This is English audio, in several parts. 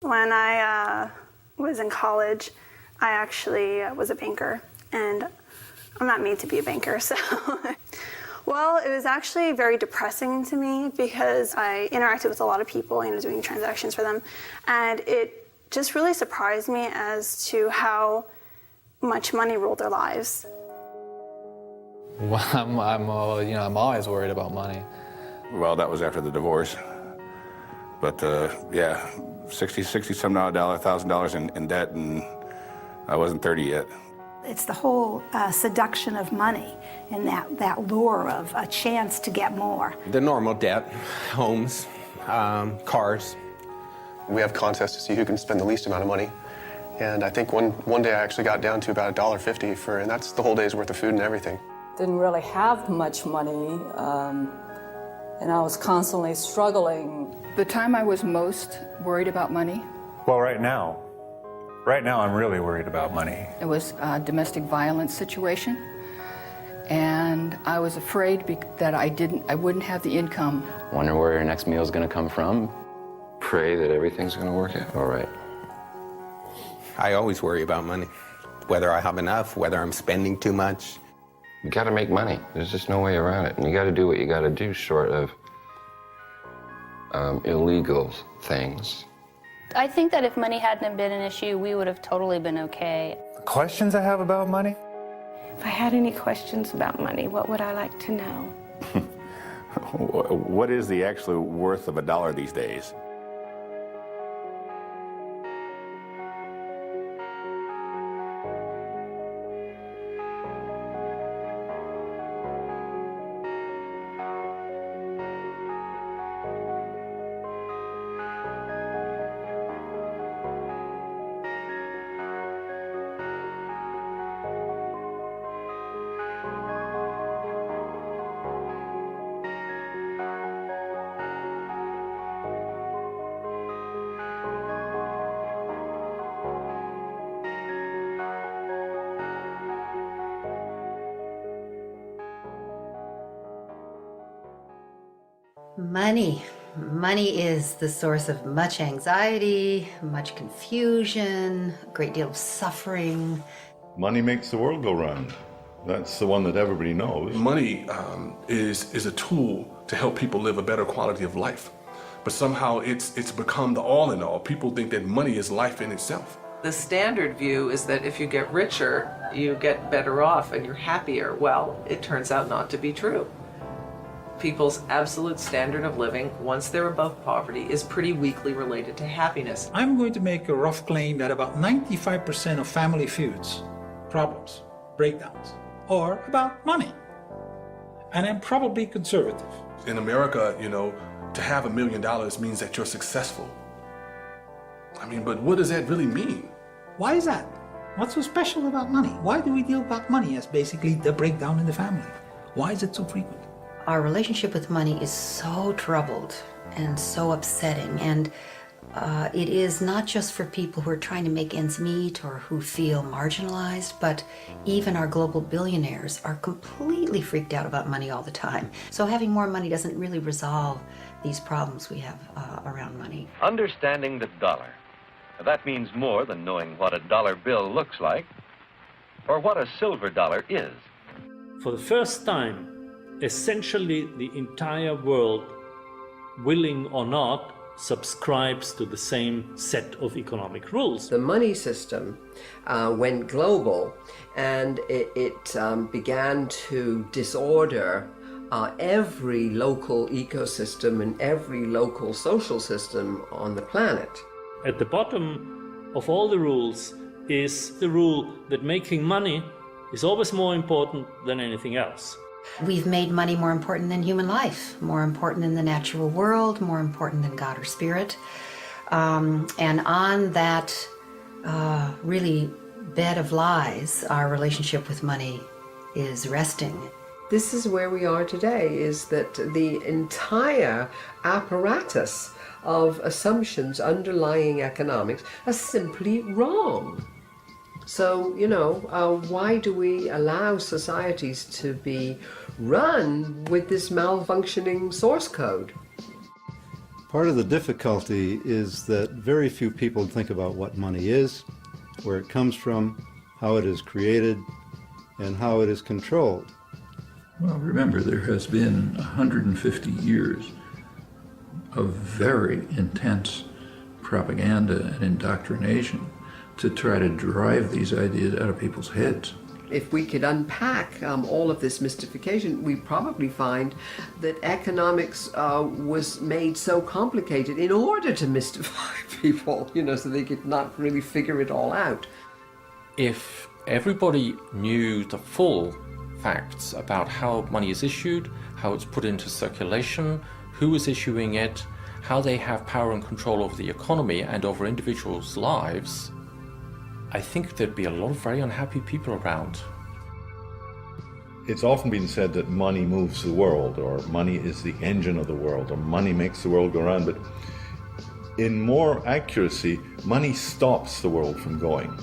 When I was in college, I actually was a banker, and I'm not made to be a banker, so... Well, it was actually very depressing to me because I interacted with a lot of people, doing transactions for them, and it just really surprised me as to how much money ruled their lives. Well, I'm always worried about money. Well, that was after the divorce. But yeah, $1,000 in debt, and I wasn't 30 yet. It's the whole seduction of money and that lure of a chance to get more. The normal debt, homes, cars. We have contests to see who can spend the least amount of money. And I think one day I actually got down to about $1.50 and that's the whole day's worth of food and everything. Didn't really have much money, and I was constantly struggling. The time I was most worried about money? Well, right now I'm really worried about money. It was a domestic violence situation, and I was afraid that I wouldn't have the income. Wonder where your next meal is going to come from. Pray that everything's going to work out all right. I always worry about money, whether I have enough, whether I'm spending too much. You got to make money. There's just no way around it. And you got to do what you got to do, short of illegal things. I think that if money hadn't been an issue, we would have totally been okay. The questions I have about money? If I had any questions about money, what would I like to know? What is the actual worth of $1 these days? Money is the source of much anxiety, much confusion, a great deal of suffering. Money makes the world go round. That's the one that everybody knows. Money is a tool to help people live a better quality of life. But somehow it's become the all in all. People think that money is life in itself. The standard view is that if you get richer, you get better off and you're happier. Well, it turns out not to be true. People's absolute standard of living, once they're above poverty, is pretty weakly related to happiness. I'm going to make a rough claim that about 95% of family feuds, problems, breakdowns, are about money. And I'm probably conservative. In America, to have $1 million means that you're successful. I mean, but what does that really mean? Why is that? What's so special about money? Why do we deal about money as basically the breakdown in the family? Why is it so frequent? Our relationship with money is so troubled and so upsetting, and it is not just for people who are trying to make ends meet or who feel marginalized, but even our global billionaires are completely freaked out about money all the time. So having more money doesn't really resolve these problems we have around money. Understanding the dollar. That means more than knowing what a dollar bill looks like or what a silver dollar is. For the first time, essentially the entire world, willing or not, subscribes to the same set of economic rules. The money system went global, and it began to disorder every local ecosystem and every local social system on the planet. At the bottom of all the rules is the rule that making money is always more important than anything else. We've made money more important than human life, more important than the natural world, more important than God or spirit. And on that really bed of lies, our relationship with money is resting. This is where we are today, is that the entire apparatus of assumptions underlying economics are simply wrong. So, why do we allow societies to be run with this malfunctioning source code? Part of the difficulty is that very few people think about what money is, where it comes from, how it is created, and how it is controlled. Well, remember, there has been 150 years of very intense propaganda and indoctrination to try to drive these ideas out of people's heads. If we could unpack all of this mystification, we'd probably find that economics was made so complicated in order to mystify people, so they could not really figure it all out. If everybody knew the full facts about how money is issued, how it's put into circulation, who is issuing it, how they have power and control over the economy and over individuals' lives, I think there'd be a lot of very unhappy people around. It's often been said that money moves the world, or money is the engine of the world, or money makes the world go round, but in more accuracy, money stops the world from going.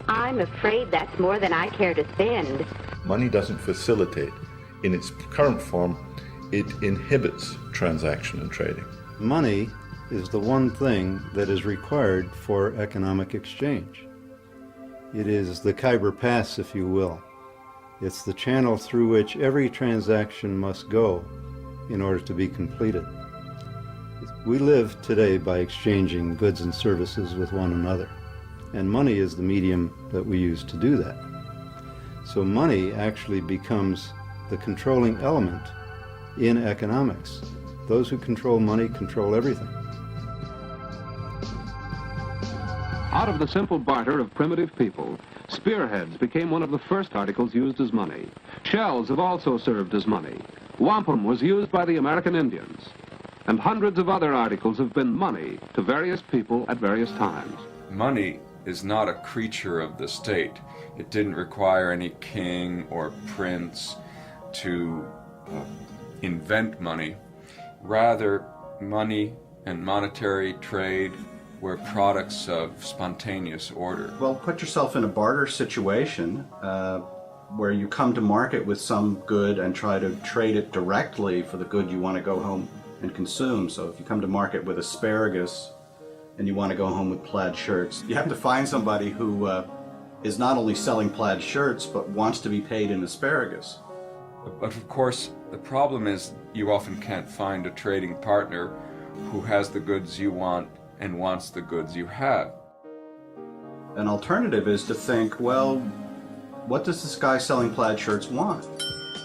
I'm afraid that's more than I care to spend. Money doesn't facilitate. In its current form, it inhibits transaction and trading. Money is the one thing that is required for economic exchange. It is the Khyber Pass, if you will. It's the channel through which every transaction must go in order to be completed. We live today by exchanging goods and services with one another, and money is the medium that we use to do that. So money actually becomes the controlling element in economics. Those who control money control everything. Out of the simple barter of primitive people, spearheads became one of the first articles used as money. Shells have also served as money. Wampum was used by the American Indians. And hundreds of other articles have been money to various people at various times. Money is not a creature of the state. It didn't require any king or prince to invent money. Rather, money and monetary trade were products of spontaneous order. Well, put yourself in a barter situation where you come to market with some good and try to trade it directly for the good you want to go home and consume. So if you come to market with asparagus and you want to go home with plaid shirts, you have to find somebody who is not only selling plaid shirts but wants to be paid in asparagus. But of course, the problem is you often can't find a trading partner who has the goods you want and wants the goods you have. An alternative is to think, well, what does this guy selling plaid shirts want?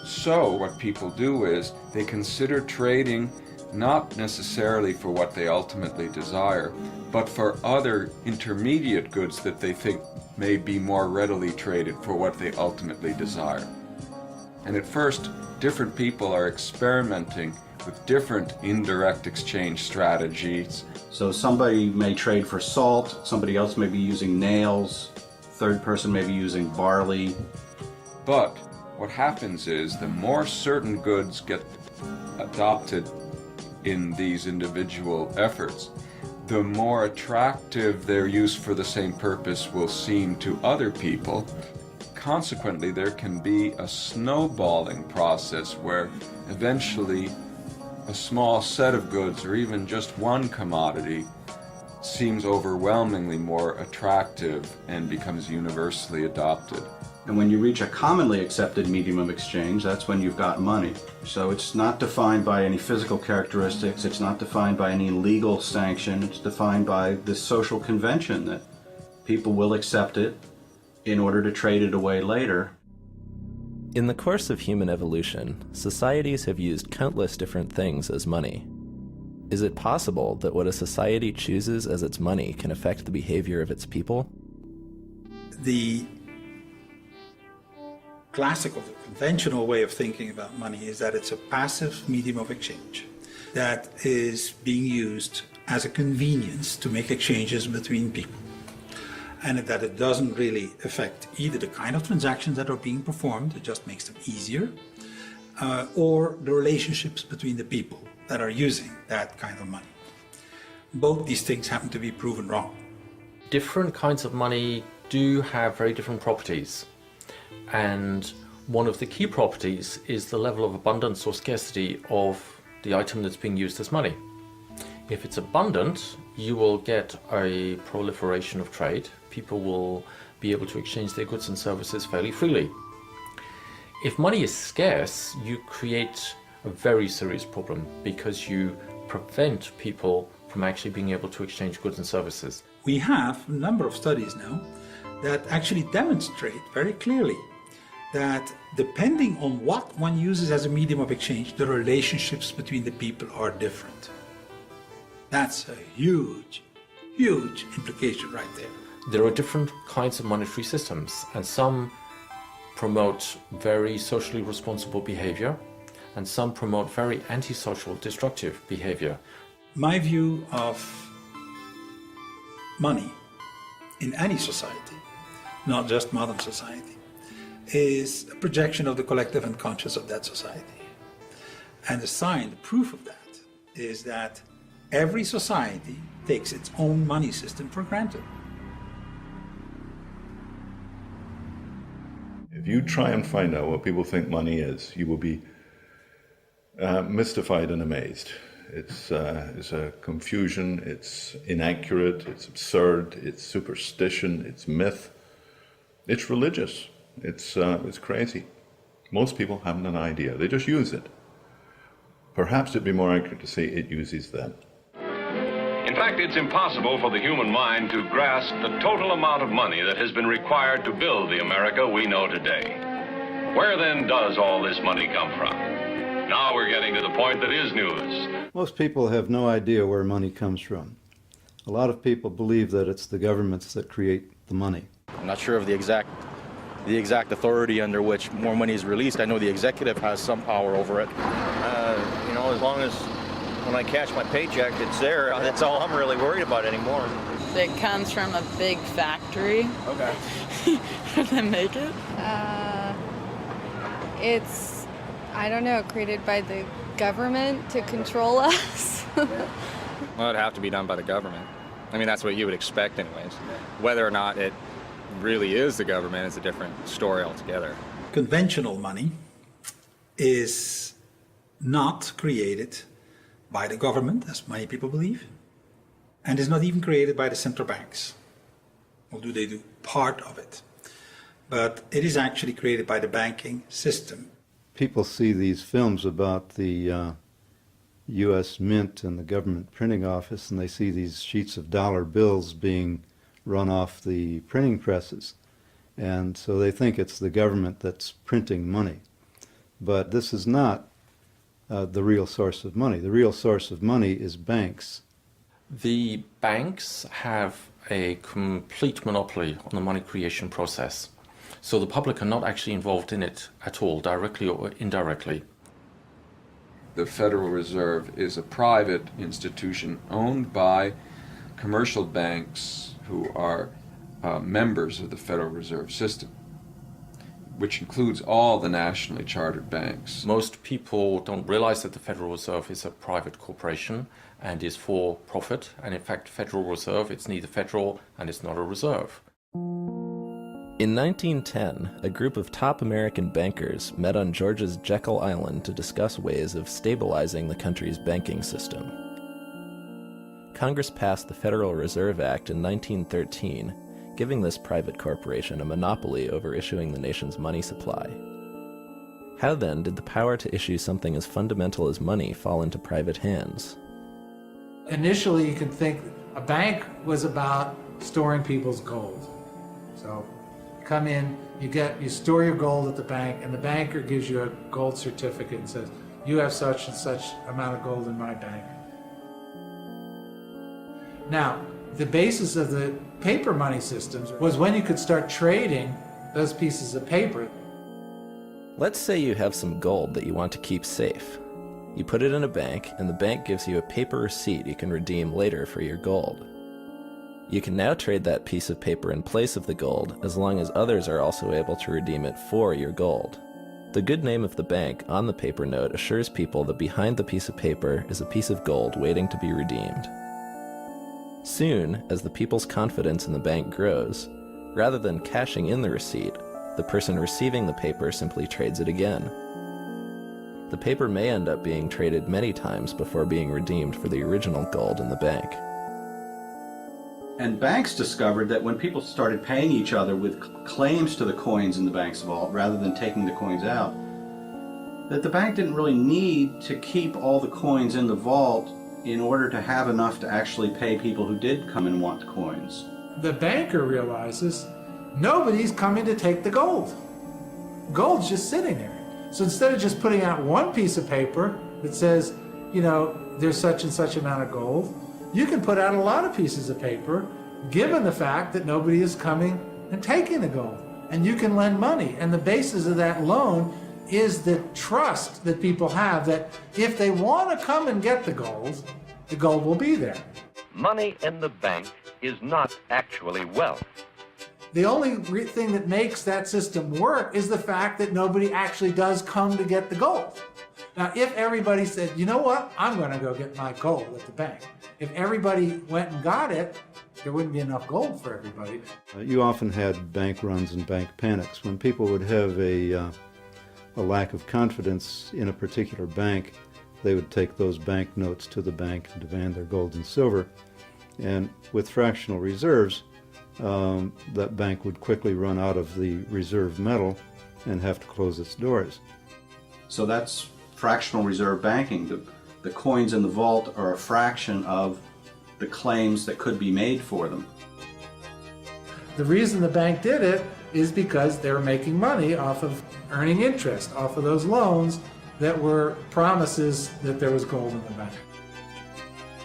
So what people do is they consider trading not necessarily for what they ultimately desire, but for other intermediate goods that they think may be more readily traded for what they ultimately desire. And at first, different people are experimenting with different indirect exchange strategies. So somebody may trade for salt, somebody else may be using nails, third person may be using barley. But what happens is the more certain goods get adopted in these individual efforts, the more attractive their use for the same purpose will seem to other people. Consequently, there can be a snowballing process where eventually a small set of goods, or even just one commodity, seems overwhelmingly more attractive and becomes universally adopted. And when you reach a commonly accepted medium of exchange, that's when you've got money. So it's not defined by any physical characteristics, it's not defined by any legal sanction, it's defined by this social convention that people will accept it in order to trade it away later. In the course of human evolution, societies have used countless different things as money. Is it possible that what a society chooses as its money can affect the behavior of its people? The classical, conventional way of thinking about money is that it's a passive medium of exchange that is being used as a convenience to make exchanges between people, and that it doesn't really affect either the kind of transactions that are being performed, it just makes them easier, or the relationships between the people that are using that kind of money. Both these things happen to be proven wrong. Different kinds of money do have very different properties. And one of the key properties is the level of abundance or scarcity of the item that's being used as money. If it's abundant, you will get a proliferation of trade. People will be able to exchange their goods and services fairly freely. If money is scarce, you create a very serious problem because you prevent people from actually being able to exchange goods and services. We have a number of studies now that actually demonstrate very clearly that depending on what one uses as a medium of exchange, the relationships between the people are different. That's a huge, huge implication right there. There are different kinds of monetary systems, and some promote very socially responsible behavior, and some promote very antisocial, destructive behavior. My view of money in any society, not just modern society, is a projection of the collective unconscious of that society. And the sign, the proof of that, is that every society takes its own money system for granted. If you try and find out what people think money is, you will be mystified and amazed. It's a confusion, it's inaccurate, it's absurd, it's superstition, it's myth, it's religious, it's crazy. Most people haven't an idea, they just use it. Perhaps it'd be more accurate to say it uses them. In fact, it's impossible for the human mind to grasp the total amount of money that has been required to build the America we know today. Where then does all this money come from? Now we're getting to the point that is news. Most people have no idea where money comes from. A lot of people believe that it's the governments that create the money. I'm not sure of the exact authority under which more money is released. I know the executive has some power over it. As long as when I cash my paycheck, it's there. That's all I'm really worried about anymore. It comes from a big factory. Okay. And then make it? It's, I don't know, created by the government to control us. Well, it'd have to be done by the government. I mean, that's what you would expect anyways. Whether or not it really is the government is a different story altogether. Conventional money is not created by the government, as many people believe, and is not even created by the central banks. Or do they do part of it? But it is actually created by the banking system. People see these films about the U.S. Mint and the government printing office, and they see these sheets of dollar bills being run off the printing presses. And so they think it's the government that's printing money. But this is not the real source of money. The real source of money is banks. The banks have a complete monopoly on the money creation process. So the public are not actually involved in it at all, directly or indirectly. The Federal Reserve is a private institution owned by commercial banks who are members of the Federal Reserve System, which includes all the nationally chartered banks. Most people don't realize that the Federal Reserve is a private corporation and is for profit. And in fact, Federal Reserve, it's neither federal and it's not a reserve. In 1910, a group of top American bankers met on Georgia's Jekyll Island to discuss ways of stabilizing the country's banking system. Congress passed the Federal Reserve Act in 1913, giving this private corporation a monopoly over issuing the nation's money supply. How then did the power to issue something as fundamental as money fall into private hands? Initially, you could think a bank was about storing people's gold. So you come in, you store your gold at the bank, and the banker gives you a gold certificate and says, you have such and such amount of gold in my bank. Now, the basis of the paper money systems was when you could start trading those pieces of paper. Let's say you have some gold that you want to keep safe. You put it in a bank, and the bank gives you a paper receipt you can redeem later for your gold. You can now trade that piece of paper in place of the gold, as long as others are also able to redeem it for your gold. The good name of the bank on the paper note assures people that behind the piece of paper is a piece of gold waiting to be redeemed. Soon, as the people's confidence in the bank grows, rather than cashing in the receipt, the person receiving the paper simply trades it again. the paper may end up being traded many times before being redeemed for the original gold in the bank. And banks discovered that when people started paying each other with claims to the coins in the bank's vault rather than taking the coins out, that the bank didn't really need to keep all the coins in the vault in order to have enough to actually pay people who did come and want the coins. The banker realizes nobody's coming to take the gold. Gold's just sitting there. So instead of just putting out one piece of paper that says, you know, there's such and such amount of gold, you can put out a lot of pieces of paper given the fact that nobody is coming and taking the gold. And you can lend money. And the basis of that loan is the trust that people have that if they want to come and get the gold will be there. Money in the bank is not actually wealth. The only thing that makes that system work is the fact that nobody actually does come to get the gold. Now, if everybody said, you know what, I'm going to go get my gold at the bank. If everybody went and got it, there wouldn't be enough gold for everybody. You often had bank runs and bank panics. When people would have a lack of confidence in a particular bank, they would take those bank notes to the bank and demand their gold and silver. And with fractional reserves, that bank would quickly run out of the reserve metal and have to close its doors. So that's fractional reserve banking. The coins in the vault are a fraction of the claims that could be made for them. The reason the bank did it is because they were making money off of earning interest, off of those loans that were promises that there was gold in the bank.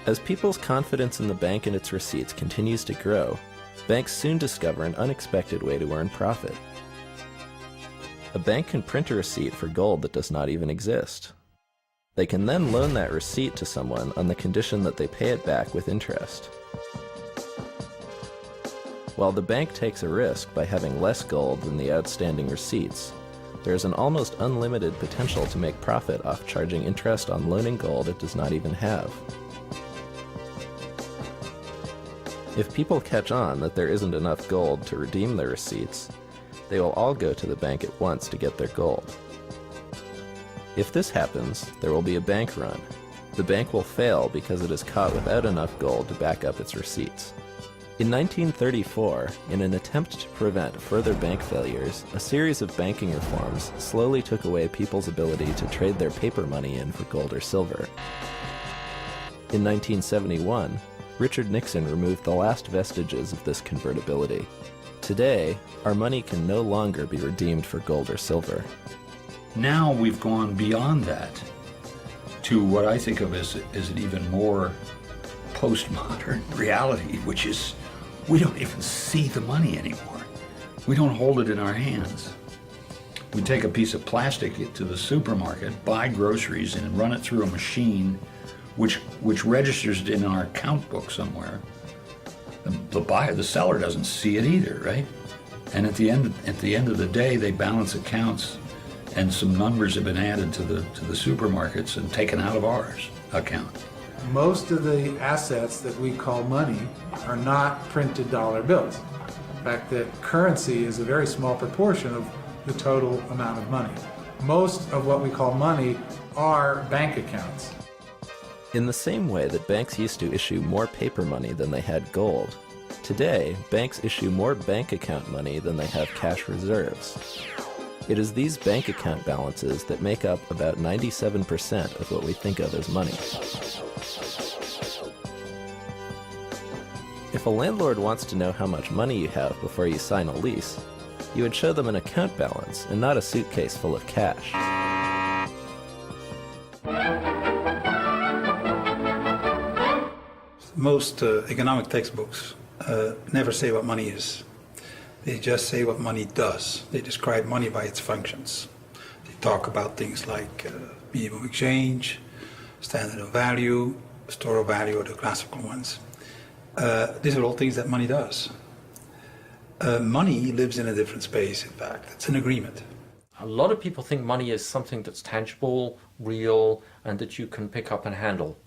As people's confidence in the bank and its receipts continues to grow, banks soon discover an unexpected way to earn profit. A bank can print a receipt for gold that does not even exist. They can then loan that receipt to someone on the condition that they pay it back with interest. While the bank takes a risk by having less gold than the outstanding receipts, there is an almost unlimited potential to make profit off charging interest on loaning gold it does not even have. If people catch on that there isn't enough gold to redeem their receipts, they will all go to the bank at once to get their gold. If this happens, there will be a bank run. The bank will fail because it is caught without enough gold to back up its receipts. In 1934, in an attempt to prevent further bank failures, a series of banking reforms slowly took away people's ability to trade their paper money in for gold or silver. In 1971, Richard Nixon removed the last vestiges of this convertibility. Today, our money can no longer be redeemed for gold or silver. Now we've gone beyond that to what I think of as an even more postmodern reality, which is we don't even see the money anymore. We don't hold it in our hands. We take a piece of plastic to the supermarket, buy groceries, and run it through a machine which registers it in our account book somewhere. The buyer, the seller doesn't see it either, right? And at the end of the day, they balance accounts, and some numbers have been added to the supermarkets and taken out of ours account. Most of the assets that we call money are not printed dollar bills. In fact, that currency is a very small proportion of the total amount of money. Most of what we call money are bank accounts. In the same way that banks used to issue more paper money than they had gold, today banks issue more bank account money than they have cash reserves. It is these bank account balances that make up about 97% of what we think of as money. If a landlord wants to know how much money you have before you sign a lease, you would show them an account balance and not a suitcase full of cash. Most economic textbooks never say what money is. They just say what money does. They describe money by its functions. They talk about things like medium of exchange, standard of value, store of value, or the classical ones. These are all things that money does. Money lives in a different space, in fact. It's an agreement. A lot of people think money is something that's tangible, real, and that you can pick up and handle.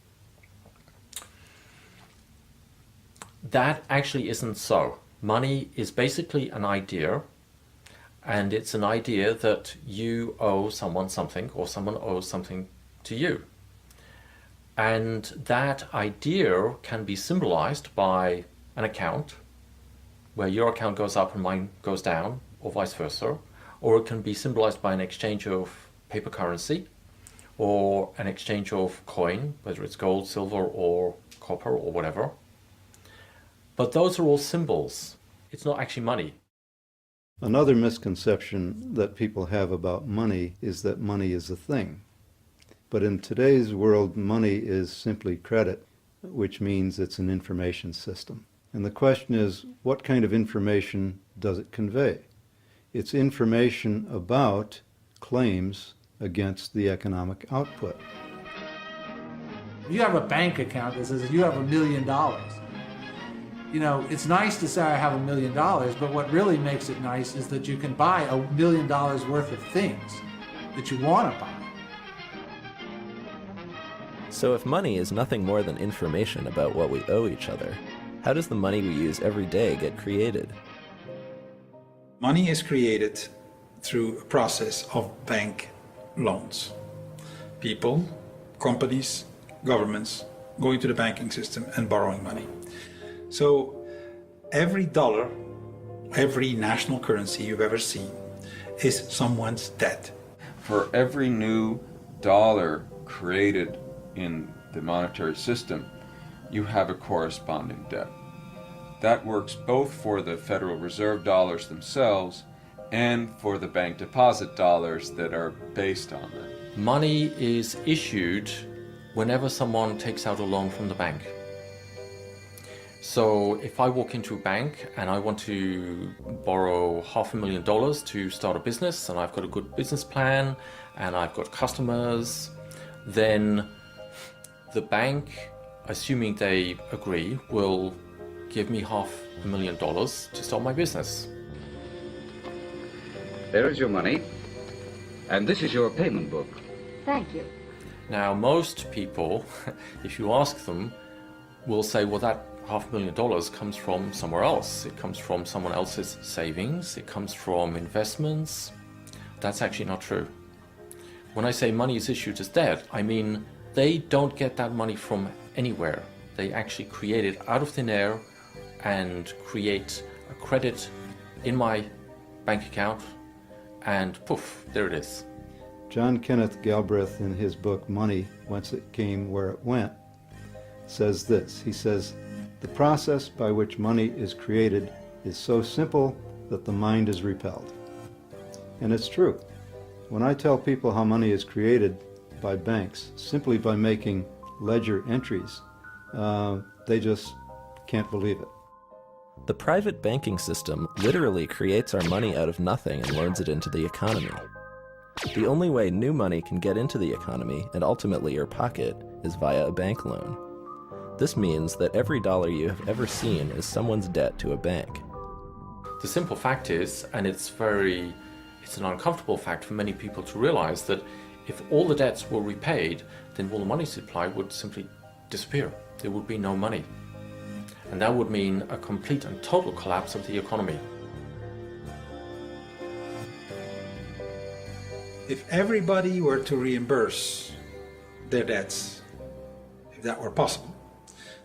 That actually isn't so. Money is basically an idea, And it's an idea that you owe someone something or someone owes something to you. And that idea can be symbolized by an account, where your account goes up and mine goes down, or vice versa. Or it can be symbolized by an exchange of paper currency, or an exchange of coin, whether it's gold, silver, or copper, or whatever. But those are all symbols. It's not actually money. Another misconception that people have about money is that money is a thing. But in today's world, money is simply credit, which means it's an information system. And the question is, what kind of information does it convey? It's information about claims against the economic output. You have a bank account that says you have $1 million. You know, it's nice to say I have $1 million, but what really makes it nice is that you can buy $1 million worth of things that you want to buy. So if money is nothing more than information about what we owe each other, how does the money we use every day get created? Money is created through a process of bank loans. People, companies, governments going to the banking system and borrowing money. So every dollar, every national currency you've ever seen is someone's debt. For every new dollar created in the monetary system, you have a corresponding debt. That works both for the Federal Reserve dollars themselves and for the bank deposit dollars that are based on them. Money is issued whenever someone takes out a loan from the bank. So if I walk into a bank and I want to borrow $500,000 to start a business, and I've got a good business plan and I've got customers, then the bank, assuming they agree, will give me $500,000 to start my business. There is your money, and this is your payment book. Thank you. Now, most people, if you ask them, will say, well, that $500,000 comes from somewhere else. It comes from someone else's savings. It comes from investments. That's actually not true. When I say money is issued as debt, I mean they don't get that money from anywhere. They actually create it out of thin air and create a credit in my bank account, and poof, there it is. John Kenneth Galbraith, in his book Money, Whence It Came, Where It Went, says this. He says, "The process by which money is created is so simple that the mind is repelled." And it's true. When I tell people how money is created by banks simply by making ledger entries, they just can't believe it. The private banking system literally creates our money out of nothing and loans it into the economy. The only way new money can get into the economy and ultimately your pocket is via a bank loan. This means that every dollar you have ever seen is someone's debt to a bank. The simple fact is, and it's an uncomfortable fact for many people to realize, that if all the debts were repaid, then all the money supply would simply disappear. There would be no money. And that would mean a complete and total collapse of the economy. If everybody were to reimburse their debts, if that were possible,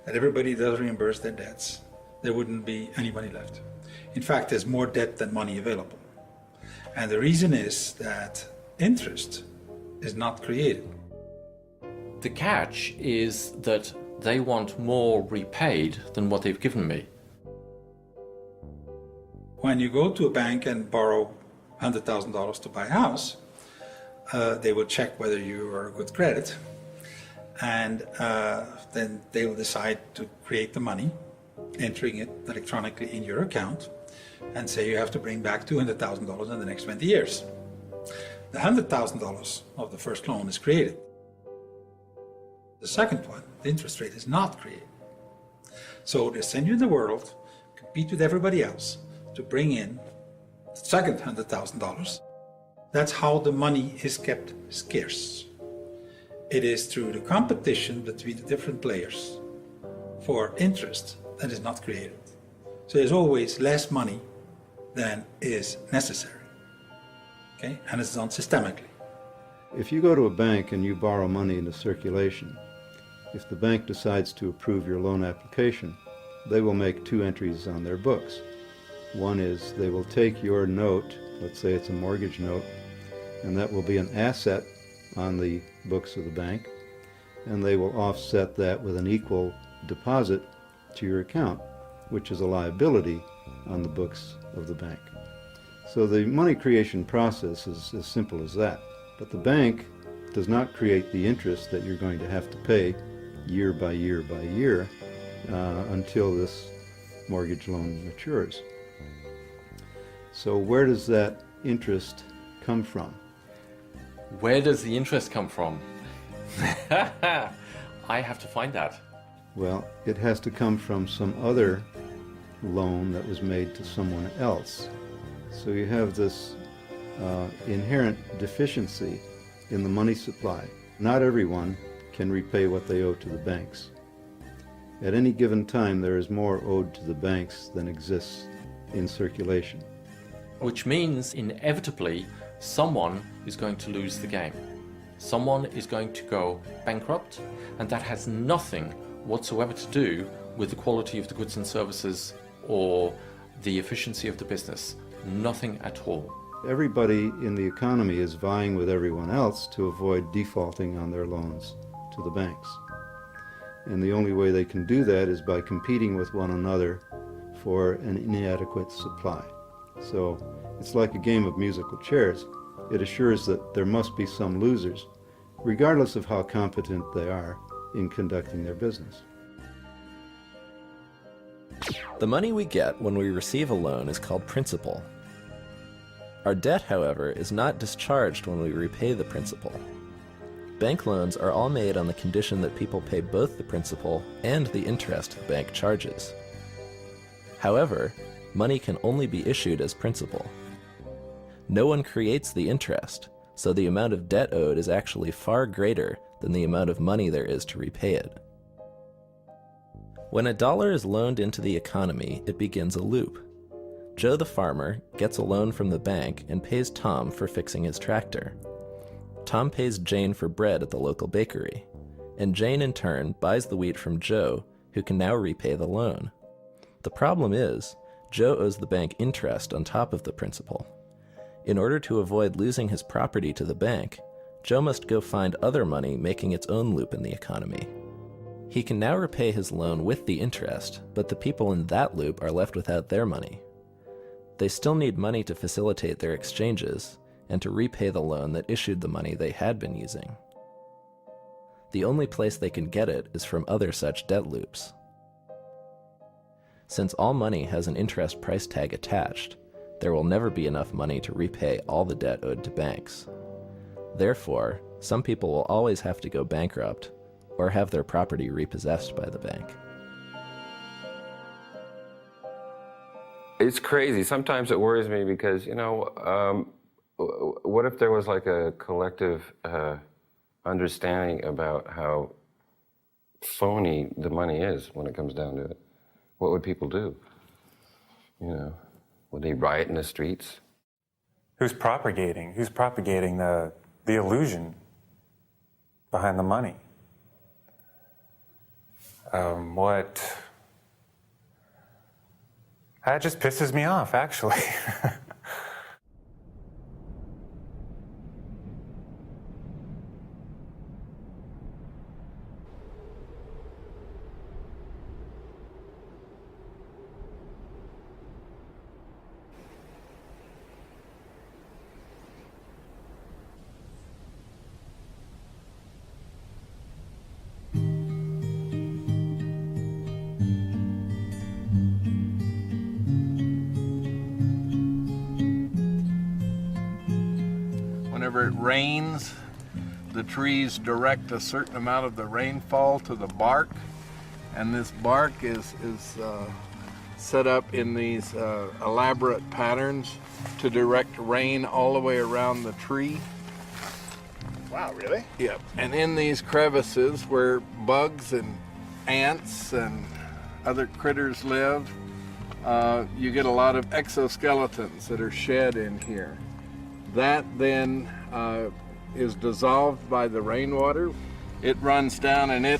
that everybody does reimburse their debts, there wouldn't be any money left. In fact, there's more debt than money available. And the reason is that interest is not created. The catch is that they want more repaid than what they've given me. When you go to a bank and borrow $100,000 to buy a house, they will check whether you are good credit, and then they will decide to create the money, entering it electronically in your account, and say you have to bring back $200,000 in the next 20 years. The $100,000 of the first loan is created. The second one, the interest rate, is not created. So they send you in the world, compete with everybody else to bring in the second $100,000. That's how the money is kept scarce. It is through the competition between the different players for interest that is not created. So there's always less money than is necessary. okay? And it's done systemically. If you go to a bank and you borrow money into circulation, if the bank decides to approve your loan application, they will make two entries on their books. One is they will take your note, let's say it's a mortgage note, and that will be an asset on the books of the bank, and they will offset that with an equal deposit to your account, which is a liability on the books of the bank. So the money creation process is as simple as that. But the bank does not create the interest that you're going to have to pay year by year by year until this mortgage loan matures. So where does that interest come from? Where does the interest come from? I have to find that. Well, it has to come from some other loan that was made to someone else. So you have this inherent deficiency in the money supply. Not everyone can repay what they owe to the banks. At any given time, there is more owed to the banks than exists in circulation. Which means, inevitably, someone is going to lose the game. Someone is going to go bankrupt, and that has nothing whatsoever to do with the quality of the goods and services or the efficiency of the business. Nothing at all. Everybody in the economy is vying with everyone else to avoid defaulting on their loans to the banks. And the only way they can do that is by competing with one another for an inadequate supply. So it's like a game of musical chairs. It assures that there must be some losers, regardless of how competent they are in conducting their business. The money we get when we receive a loan is called principal. Our debt, however, is not discharged when we repay the principal. Bank loans are all made on the condition that people pay both the principal and the interest the bank charges. However, money can only be issued as principal. No one creates the interest, so the amount of debt owed is actually far greater than the amount of money there is to repay it. When $1 is loaned into the economy, it begins a loop. Joe the farmer gets a loan from the bank and pays Tom for fixing his tractor. Tom pays Jane for bread at the local bakery, and Jane in turn buys the wheat from Joe, who can now repay the loan. The problem is, Joe owes the bank interest on top of the principal. In order to avoid losing his property to the bank, Joe must go find other money making its own loop in the economy. He can now repay his loan with the interest, but the people in that loop are left without their money. They still need money to facilitate their exchanges and to repay the loan that issued the money they had been using. The only place they can get it is from other such debt loops. Since all money has an interest price tag attached, there will never be enough money to repay all the debt owed to banks. Therefore, some people will always have to go bankrupt or have their property repossessed by the bank. It's crazy. Sometimes it worries me because, what if there was like a collective understanding about how phony the money is when it comes down to it? What would people do? Would they riot in the streets? Who's propagating the illusion behind the money? That just pisses me off, actually. Whenever it rains, the trees direct a certain amount of the rainfall to the bark, and this bark is set up in these elaborate patterns to direct rain all the way around the tree. Wow, really? Yep. And in these crevices where bugs and ants and other critters live, you get a lot of exoskeletons that are shed in here. That then is dissolved by the rainwater. It runs down and it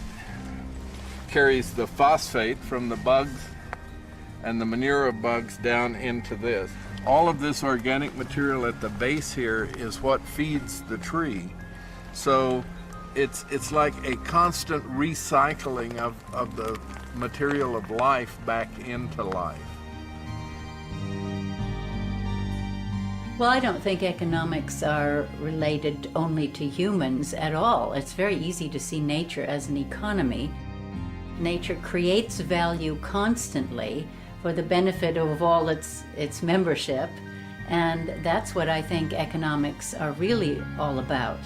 carries the phosphate from the bugs and the manure of bugs down into this. All of this organic material at the base here is what feeds the tree. So it's like a constant recycling of the material of life back into life. Well, I don't think economics are related only to humans at all. It's very easy to see nature as an economy. Nature creates value constantly for the benefit of all its membership, and that's what I think economics are really all about.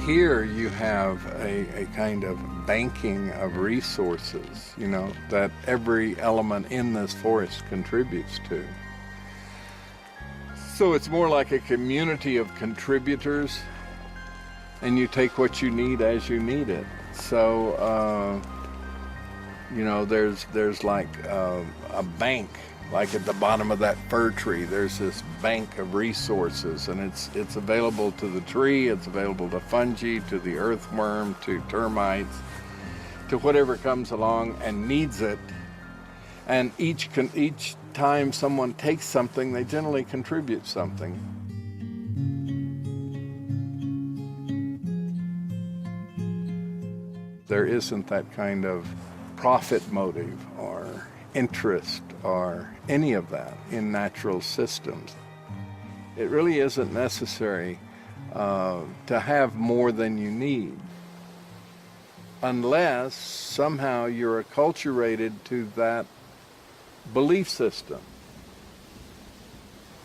Here you have a kind of banking of resources, you know, that every element in this forest contributes to. So it's more like a community of contributors, and you take what you need as you need it. So, you know, there's like a bank, like at the bottom of that fir tree, there's this bank of resources, and it's available to the tree, it's available to fungi, to the earthworm, to termites, to whatever comes along and needs it. And each time someone takes something, they generally contribute something. There isn't that kind of profit motive or interest or any of that in natural systems. It really isn't necessary to have more than you need, unless somehow you're acculturated to that belief system.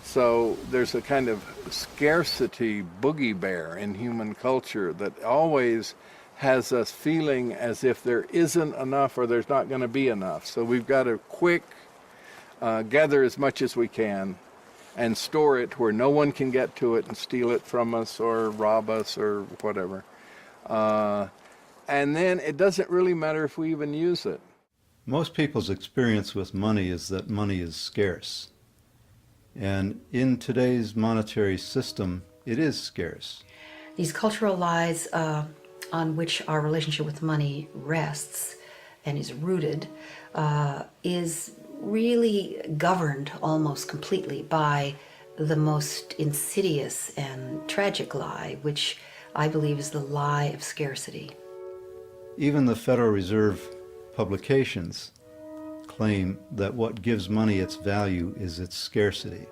So there's a kind of scarcity boogie bear in human culture that always has us feeling as if there isn't enough or there's not going to be enough. So we've got to gather as much as we can and store it where no one can get to it and steal it from us or rob us or whatever. And then it doesn't really matter if we even use it. Most people's experience with money is that money is scarce. And in today's monetary system, it is scarce. These cultural lies on which our relationship with money rests and is rooted is really governed almost completely by the most insidious and tragic lie, which I believe is the lie of scarcity. Even the Federal Reserve publications claim that what gives money its value is its scarcity.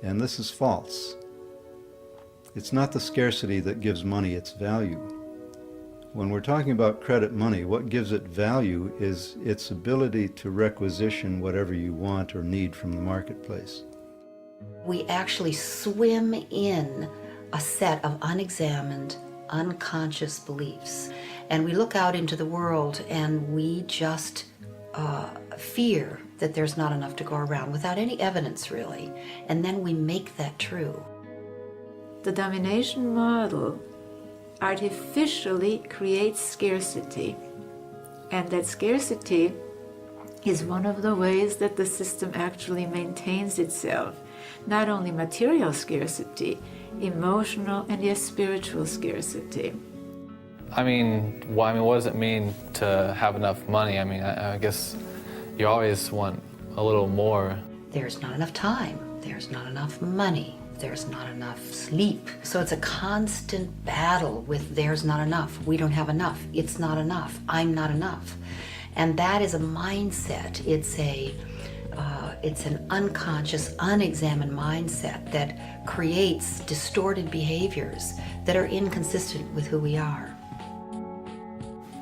And this is false. It's not the scarcity that gives money its value. When we're talking about credit money, what gives it value is its ability to requisition whatever you want or need from the marketplace. We actually swim in a set of unexamined, unconscious beliefs. And we look out into the world and we just fear that there's not enough to go around without any evidence, really. And then we make that true. The domination model artificially creates scarcity, and that scarcity is one of the ways that the system actually maintains itself. Not only material scarcity, emotional and yes, spiritual scarcity. I mean, what does it mean to have enough money? I mean, I guess you always want a little more. There's not enough time, there's not enough money, there's not enough sleep. So it's a constant battle with there's not enough, we don't have enough, it's not enough, I'm not enough. And that is a mindset. It's an unconscious, unexamined mindset that creates distorted behaviors that are inconsistent with who we are.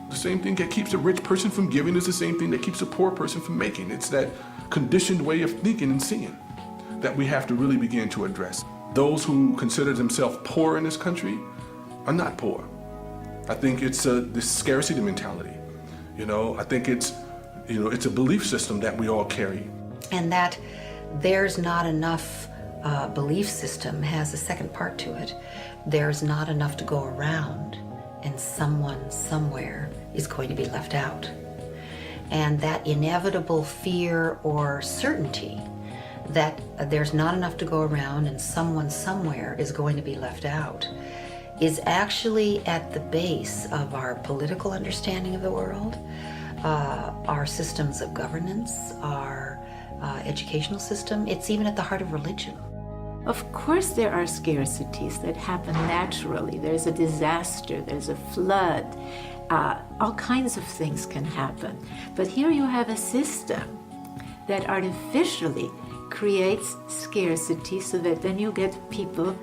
The same thing that keeps a rich person from giving is the same thing that keeps a poor person from making. It's that conditioned way of thinking and seeing that we have to really begin to address. Those who consider themselves poor in this country are not poor. I think it's this scarcity mentality. I think it's a belief system that we all carry. And that there's not enough belief system has a second part to it. There's not enough to go around, and someone somewhere is going to be left out. And that inevitable fear or certainty that there's not enough to go around and someone somewhere is going to be left out is actually at the base of our political understanding of the world, our systems of governance, our educational system. It's even at the heart of religion. Of course there are scarcities that happen naturally. There's a disaster, there's a flood, all kinds of things can happen. But here you have a system that artificially creates scarcity so that then you get people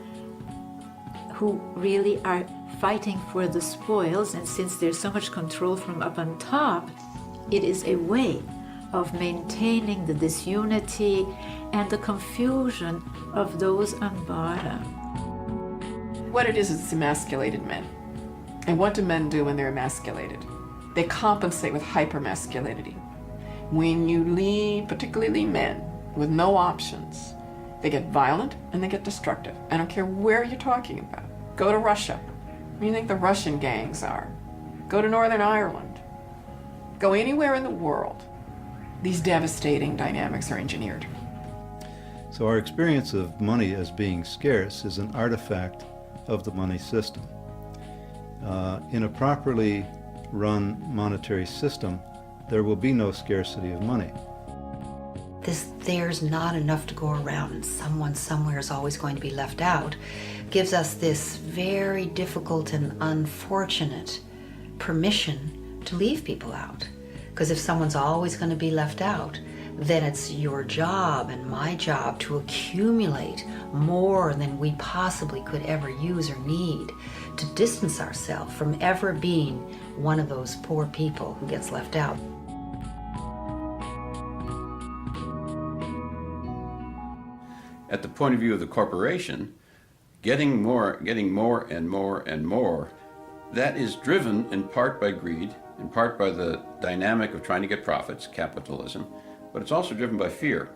who really are fighting for the spoils, and since there's so much control from up on top, it is a way of maintaining the disunity and the confusion of those on bottom. What it is emasculated men. And what do men do when they're emasculated? They compensate with hypermasculinity. When you leave, particularly men, with no options, they get violent and they get destructive. I don't care where you're talking about. Go to Russia. Where do you think the Russian gangs are? Go to Northern Ireland. Go anywhere in the world. These devastating dynamics are engineered. So our experience of money as being scarce is an artifact of the money system. In a properly run monetary system, there will be no scarcity of money. There's not enough to go around and someone somewhere is always going to be left out gives us this very difficult and unfortunate permission to leave people out. Because if someone's always going to be left out, then it's your job and my job to accumulate more than we possibly could ever use or need, to distance ourselves from ever being one of those poor people who gets left out. At the point of view of the corporation, getting more and more and more, that is driven in part by greed, in part by the dynamic of trying to get profits, capitalism, but it's also driven by fear.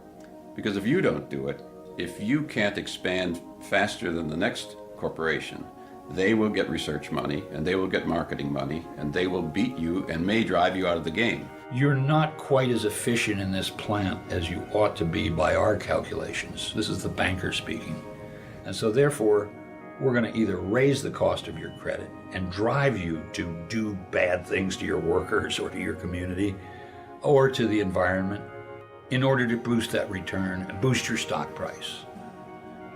Because if you don't do it, if you can't expand faster than the next corporation, they will get research money and they will get marketing money and they will beat you and may drive you out of the game. You're not quite as efficient in this plant as you ought to be by our calculations. This is the banker speaking. And so therefore, we're going to either raise the cost of your credit and drive you to do bad things to your workers or to your community or to the environment in order to boost that return and boost your stock price.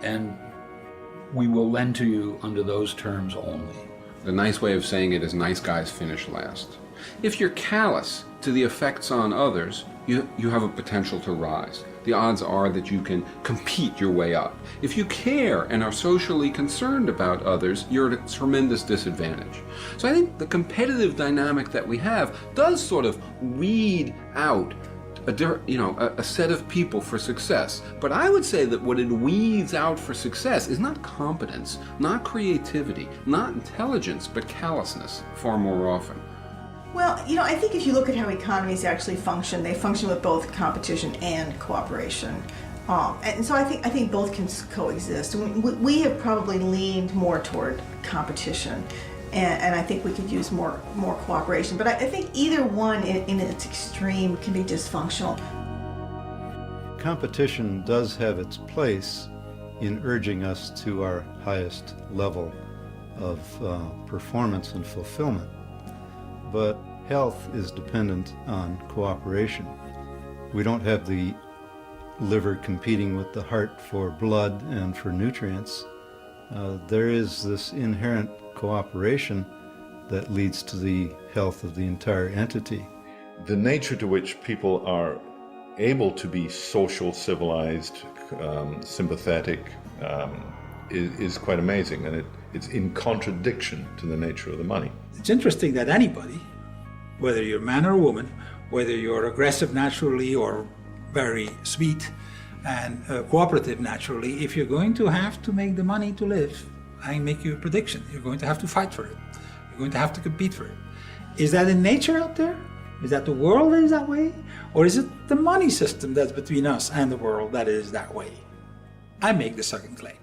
And we will lend to you under those terms only. The nice way of saying it is nice guys finish last. If you're callous to the effects on others, you have a potential to rise. The odds are that you can compete your way up. If you care and are socially concerned about others, you're at a tremendous disadvantage. So I think the competitive dynamic that we have does sort of weed out a set of people for success. But I would say that what it weeds out for success is not competence, not creativity, not intelligence, but callousness far more often. Well, I think if you look at how economies actually function, they function with both competition and cooperation. And so I think both can coexist. We have probably leaned more toward competition, and I think we could use more cooperation. But I think either one in its extreme can be dysfunctional. Competition does have its place in urging us to our highest level of performance and fulfillment. But health is dependent on cooperation. We don't have the liver competing with the heart for blood and for nutrients. There is this inherent cooperation that leads to the health of the entire entity. The nature to which people are able to be social, civilized, sympathetic, is quite amazing, and it's in contradiction to the nature of the money. It's interesting that anybody, whether you're a man or a woman, whether you're aggressive naturally or very sweet and cooperative naturally, if you're going to have to make the money to live, I make you a prediction. You're going to have to fight for it. You're going to have to compete for it. Is that in nature out there? Is that the world that is that way? Or is it the money system that's between us and the world that is that way? I make the second claim.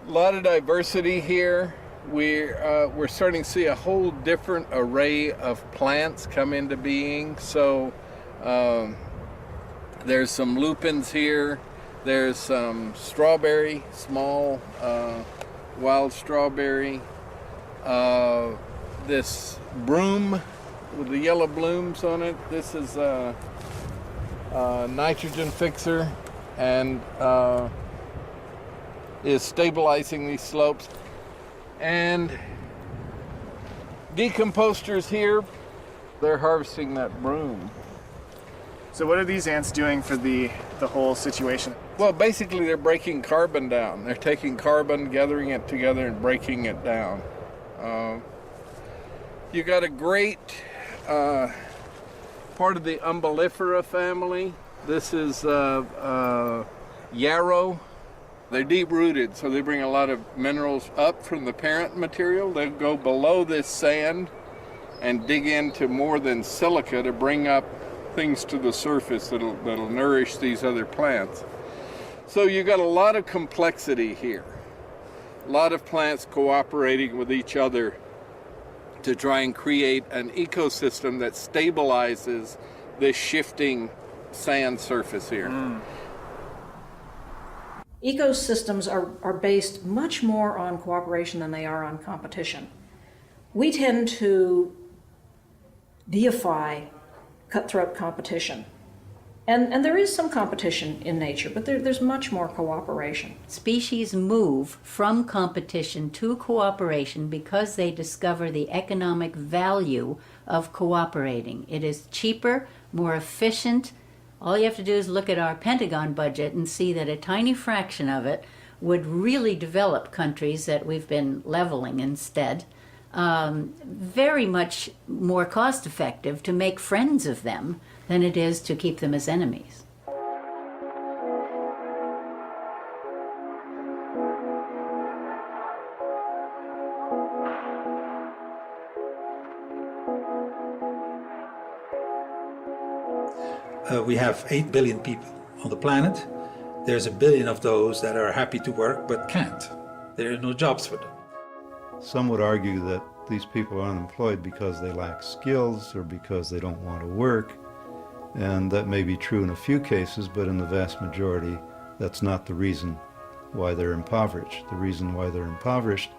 A lot of diversity here. We're starting to see a whole different array of plants come into being. So there's some lupins here. There's some strawberry, small wild strawberry. This broom with the yellow blooms on it. This is a nitrogen fixer and is stabilizing these slopes. And decomposters here, they're harvesting that broom. So what are these ants doing for the whole situation? Well, basically they're breaking carbon down. They're taking carbon, gathering it together and breaking it down. You got a great part of the Umbellifera family. This is yarrow. They're deep-rooted, so they bring a lot of minerals up from the parent material. They go below this sand and dig into more than silica to bring up things to the surface that'll nourish these other plants. So you got a lot of complexity here. A lot of plants cooperating with each other to try and create an ecosystem that stabilizes this shifting sand surface here. Ecosystems are based much more on cooperation than they are on competition. We tend to deify cutthroat competition. And there is some competition in nature, but there's much more cooperation. Species move from competition to cooperation because they discover the economic value of cooperating. It is cheaper, more efficient. All you have to do is look at our Pentagon budget and see that a tiny fraction of it would really develop countries that we've been leveling instead. Very much more cost effective to make friends of them than it is to keep them as enemies. We have 8 billion people on the planet. There's 1 billion of those that are happy to work but can't. There are no jobs for them. Some would argue that these people are unemployed because they lack skills or because they don't want to work. And that may be true in a few cases, but in the vast majority, that's not the reason why they're impoverished. The reason why they're impoverished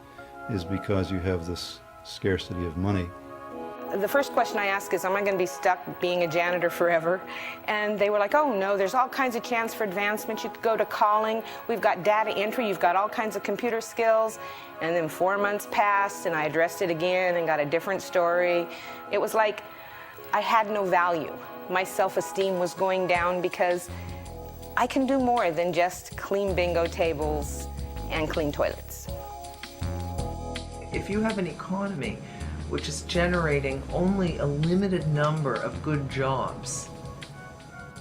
is because you have this scarcity of money. The first question I ask is, am I going to be stuck being a janitor forever? And they were like, oh no, there's all kinds of chance for advancement. You could go to calling. We've got data entry. You've got all kinds of computer skills. And then 4 months passed and I addressed it again and got a different story. It was like I had no value. My self-esteem was going down because I can do more than just clean bingo tables and clean toilets. If you have an economy which is generating only a limited number of good jobs,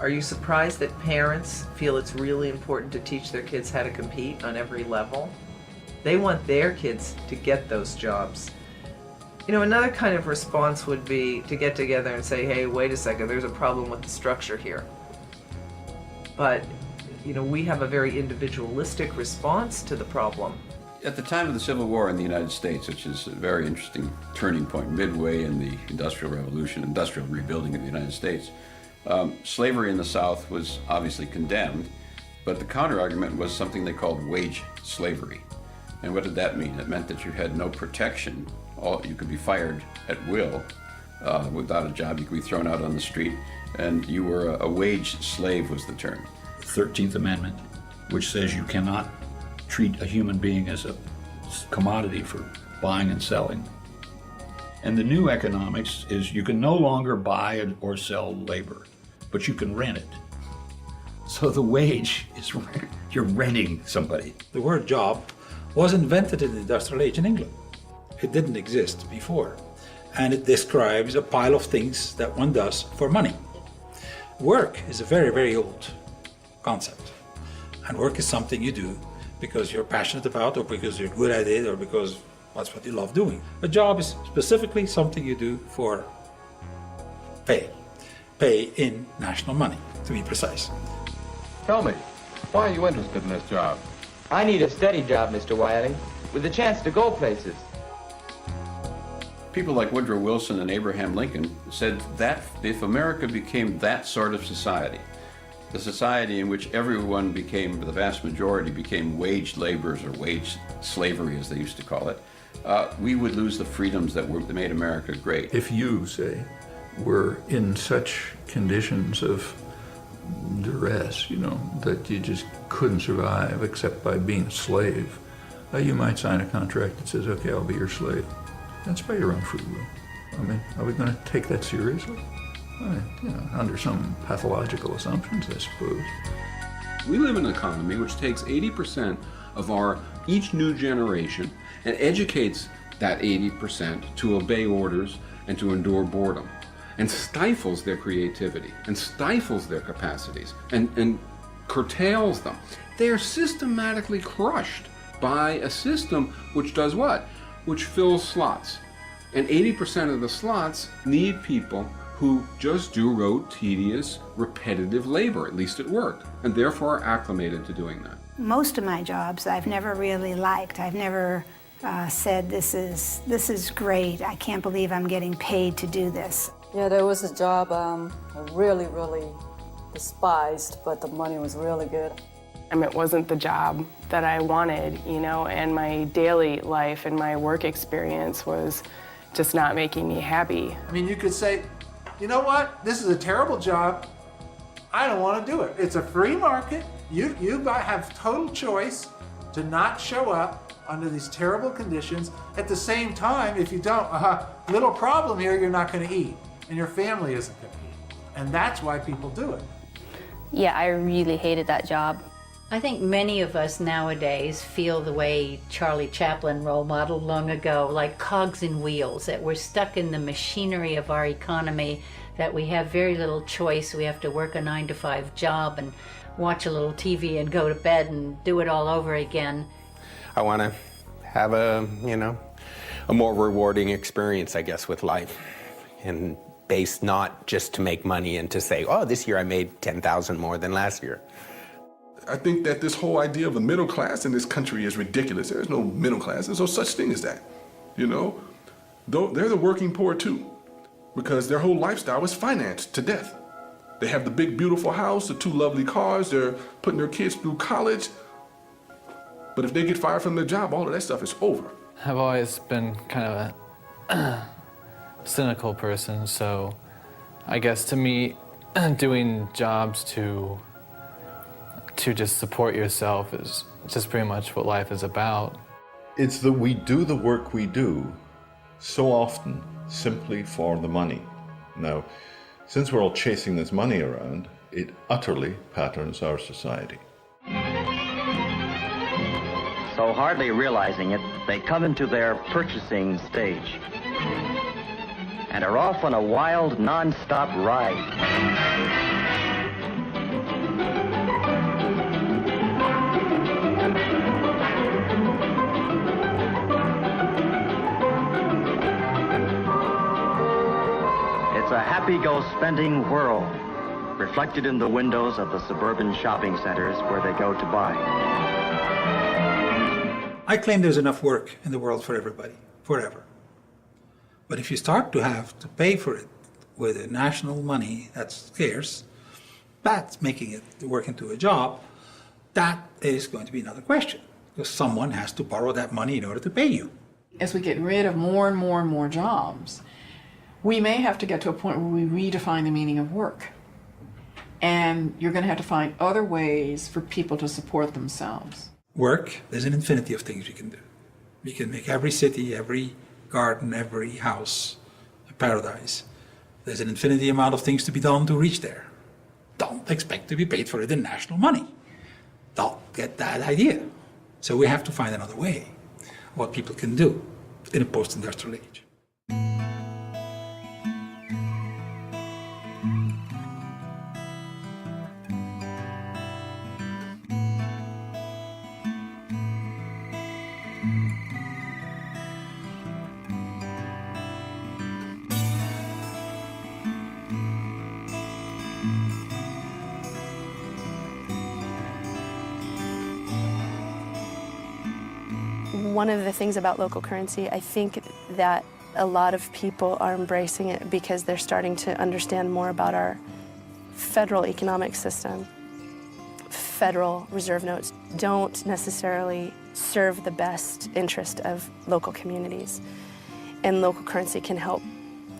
are you surprised that parents feel it's really important to teach their kids how to compete on every level? They want their kids to get those jobs. You know, another kind of response would be to get together and say, hey, wait a second, there's a problem with the structure here. But, you know, we have a very individualistic response to the problem. At the time of the Civil War in the United States, which is a very interesting turning point, midway in the Industrial Revolution, industrial rebuilding of the United States, slavery in the South was obviously condemned, but the counter-argument was something they called wage slavery. And what did that mean? It meant that you had no protection. You could be fired at will without a job. You could be thrown out on the street, and you were a wage slave was the term. 13th Amendment, which says you cannot treat a human being as a commodity for buying and selling. And the new economics is you can no longer buy or sell labor, but you can rent it. So the wage is you're renting somebody. The word job was invented in the industrial age in England. It didn't exist before. And it describes a pile of things that one does for money. Work is a very, very old concept. And work is something you do because you're passionate about, or because you're good at it, or because that's what you love doing. A job is specifically something you do for pay. Pay in national money, to be precise. Tell me, why are you interested in this job? I need a steady job, Mr. Wiley, with a chance to go places. People like Woodrow Wilson and Abraham Lincoln said that if America became that sort of society, the society in which everyone became, the vast majority became wage laborers or wage slavery as they used to call it, we would lose the freedoms that made America great. If you, say, were in such conditions of duress, that you just couldn't survive except by being a slave, you might sign a contract that says, okay, I'll be your slave. That's by your own free will. I mean, are we going to take that seriously? Under some pathological assumptions, I suppose. We live in an economy which takes 80% of each new generation and educates that 80% to obey orders and to endure boredom, and stifles their creativity, and stifles their capacities, and curtails them. They are systematically crushed by a system which does what? Which fills slots. And 80% of the slots need people who just do rote, tedious, repetitive labor, at least at work, and therefore are acclimated to doing that. Most of my jobs I've never really liked. I've never said, this is great, I can't believe I'm getting paid to do this. Yeah, there was a job I really, really despised, but the money was really good. It wasn't the job that I wanted, and my daily life and my work experience was just not making me happy. You could say, you know what, this is a terrible job, I don't want to do it. It's a free market, you have total choice to not show up under these terrible conditions. At the same time, if you don't, little problem here, you're not going to eat, and your family isn't going to eat. And that's why people do it. Yeah, I really hated that job. I think many of us nowadays feel the way Charlie Chaplin role modeled long ago, like cogs in wheels, that we're stuck in the machinery of our economy, that we have very little choice. We have to work a 9-to-5 job and watch a little TV and go to bed and do it all over again. I want to have a more rewarding experience, I guess, with life, and based not just to make money and to say, oh, this year I made 10,000 more than last year. I think that this whole idea of a middle class in this country is ridiculous. There's no middle class. There's no such thing as that. Though they're the working poor too, because their whole lifestyle is financed to death. They have the big, beautiful house, the 2 lovely cars, they're putting their kids through college. But if they get fired from their job, all of that stuff is over. I've always been kind of a cynical person, so I guess to me, doing jobs to just support yourself is just pretty much what life is about. It's that we do the work we do so often simply for the money. Now, since we're all chasing this money around, it utterly patterns our society. So hardly realizing it, they come into their purchasing stage and are off on a wild, non-stop ride. It's a happy-go-spending world, reflected in the windows of the suburban shopping centers where they go to buy. I claim there's enough work in the world for everybody, forever. But if you start to have to pay for it with a national money that's scarce, that's making it work into a job, that is going to be another question. Because someone has to borrow that money in order to pay you. As we get rid of more and more and more jobs, we may have to get to a point where we redefine the meaning of work. And you're going to have to find other ways for people to support themselves. Work, there's an infinity of things we can do. We can make every city, every garden, every house a paradise. There's an infinity amount of things to be done to reach there. Don't expect to be paid for it in national money. Don't get that idea. So we have to find another way of what people can do in a post-industrial age. One of the things about local currency, I think that a lot of people are embracing it because they're starting to understand more about our federal economic system. Federal reserve notes don't necessarily serve the best interest of local communities, and local currency can help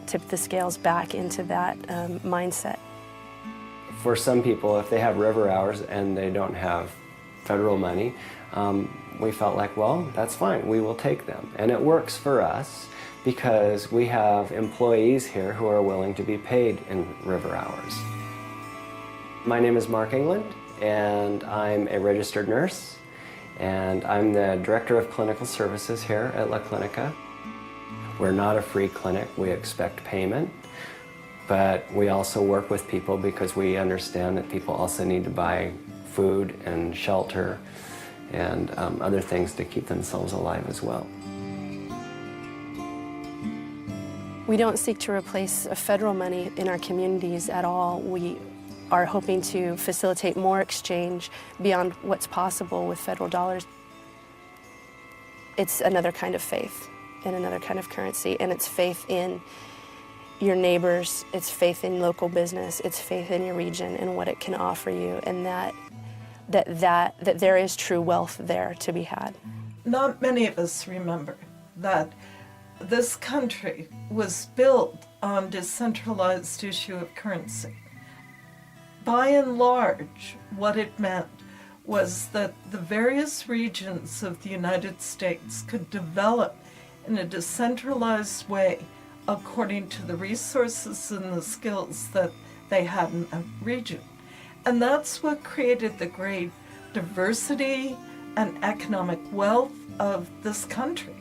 tip the scales back into that mindset. For some people, if they have river hours and they don't have federal money, we felt like, well, that's fine, we will take them. And it works for us because we have employees here who are willing to be paid in river hours. My name is Mark England, and I'm a registered nurse, and I'm the Director of Clinical Services here at La Clinica. We're not a free clinic, we expect payment, but we also work with people because we understand that people also need to buy food and shelter and other things to keep themselves alive as well. We don't seek to replace federal money in our communities at all. We are hoping to facilitate more exchange beyond what's possible with federal dollars. It's another kind of faith and another kind of currency, and it's faith in your neighbors, it's faith in local business, it's faith in your region and what it can offer you, and that there is true wealth there to be had. Not many of us remember that this country was built on decentralized issue of currency. By and large, what it meant was that the various regions of the United States could develop in a decentralized way according to the resources and the skills that they had in a region. And that's what created the great diversity and economic wealth of this country.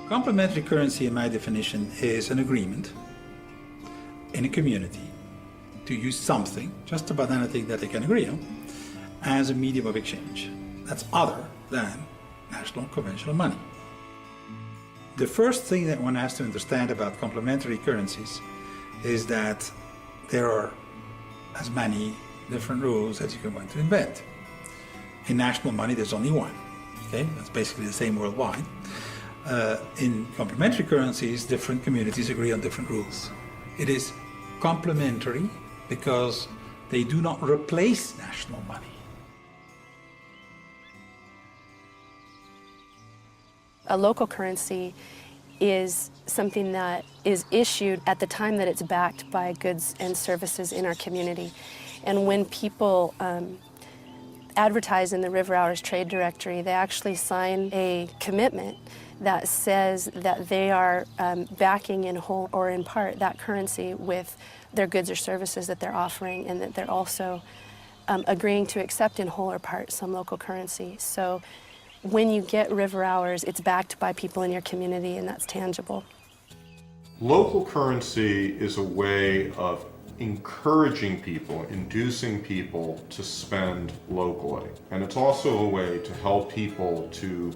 Complementary currency, in my definition, is an agreement in a community to use something, just about anything that they can agree on, as a medium of exchange. That's other than national conventional money. The first thing that one has to understand about complementary currencies is that there are as many different rules as you can want to invent. In national money, there's only one. Okay, that's basically the same worldwide. In complementary currencies, different communities agree on different rules. It is complementary because they do not replace national money. A local currency is something that is issued at the time that it's backed by goods and services in our community. And when people advertise in the River Hours Trade Directory, they actually sign a commitment that says that they are backing in whole or in part that currency with their goods or services that they're offering, and that they're also agreeing to accept in whole or part some local currency. So when you get River Hours, it's backed by people in your community, and that's tangible. Local currency is a way of encouraging people, inducing people to spend locally. And it's also a way to help people to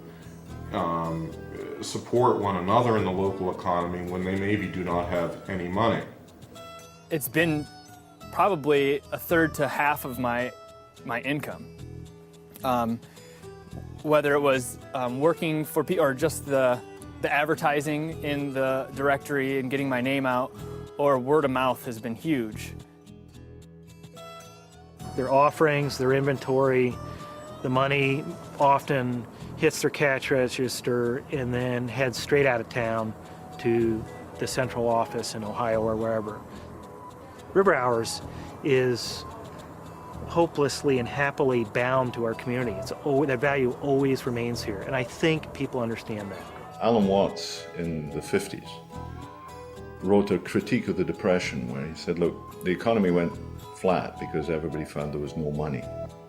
support one another in the local economy when they maybe do not have any money. It's been probably a third to half of my income. Whether it was working for people or just the advertising in the directory and getting my name out, or word of mouth has been huge. Their offerings, their inventory, the money often hits their cash register and then heads straight out of town to the central office in Ohio or wherever. River Hours is hopelessly and happily bound to our community. That value always remains here, and I think people understand that. Alan Watts in the 50s wrote a critique of the Depression where he said, look, the economy went flat because everybody found there was no money.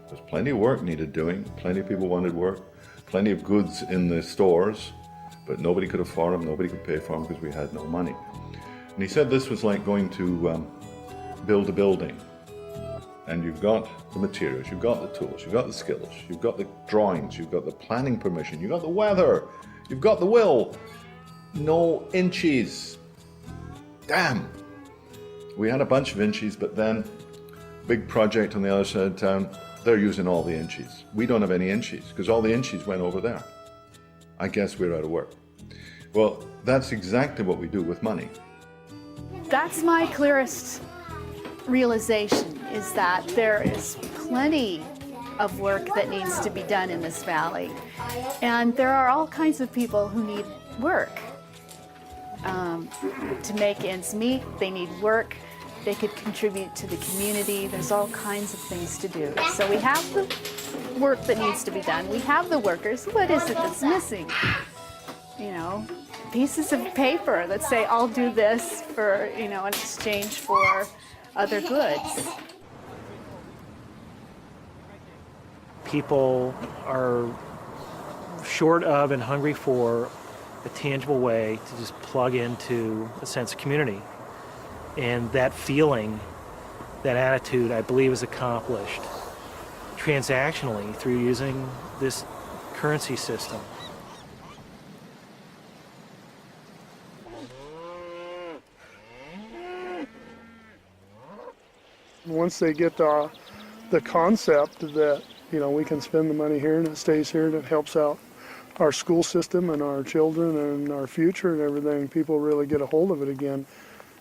There's plenty of work needed doing, plenty of people wanted work, plenty of goods in the stores, but nobody could afford them, nobody could pay for them because we had no money. And he said this was like going to build a building. And you've got the materials, you've got the tools, you've got the skills, you've got the drawings, you've got the planning permission, you've got the weather, you've got the will. No inches. Damn. We had a bunch of inches, but then big project on the other side of town, They're using all the inches. We don't have any inches because all the inches went over there. I guess we're out of work. Well, that's exactly what we do with money. That's my clearest realization, is that there is plenty of work that needs to be done in this valley. And there are all kinds of people who need work to make ends meet. They need work. They could contribute to the community. There's all kinds of things to do. So we have the work that needs to be done. We have the workers. What is it that's missing? You know, pieces of paper that say, I'll do this for, you know, in exchange for other goods. People are short of and hungry for a tangible way to just plug into a sense of community. And that feeling, that attitude, I believe is accomplished transactionally through using this currency system. Once they get the concept that, you know, we can spend the money here and it stays here and it helps out our school system and our children and our future and everything, people really get a hold of it again.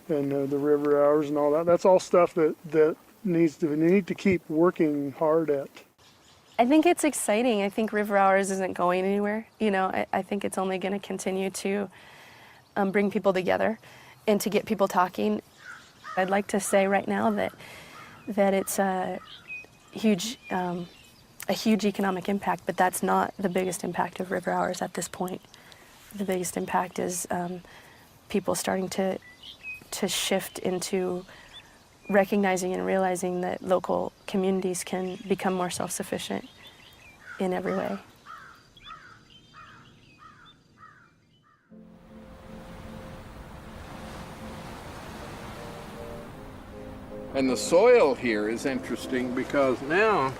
And the river hours and all that, that's all stuff that need to keep working hard at. I think it's exciting. I think River Hours isn't going anywhere. You know, I think it's only going to continue to bring people together and to get people talking. I'd like to say right now that it's a huge economic impact, but that's not the biggest impact of River Hours at this point. The biggest impact is people starting to shift into recognizing and realizing that local communities can become more self-sufficient in every way. And the soil here is interesting because now,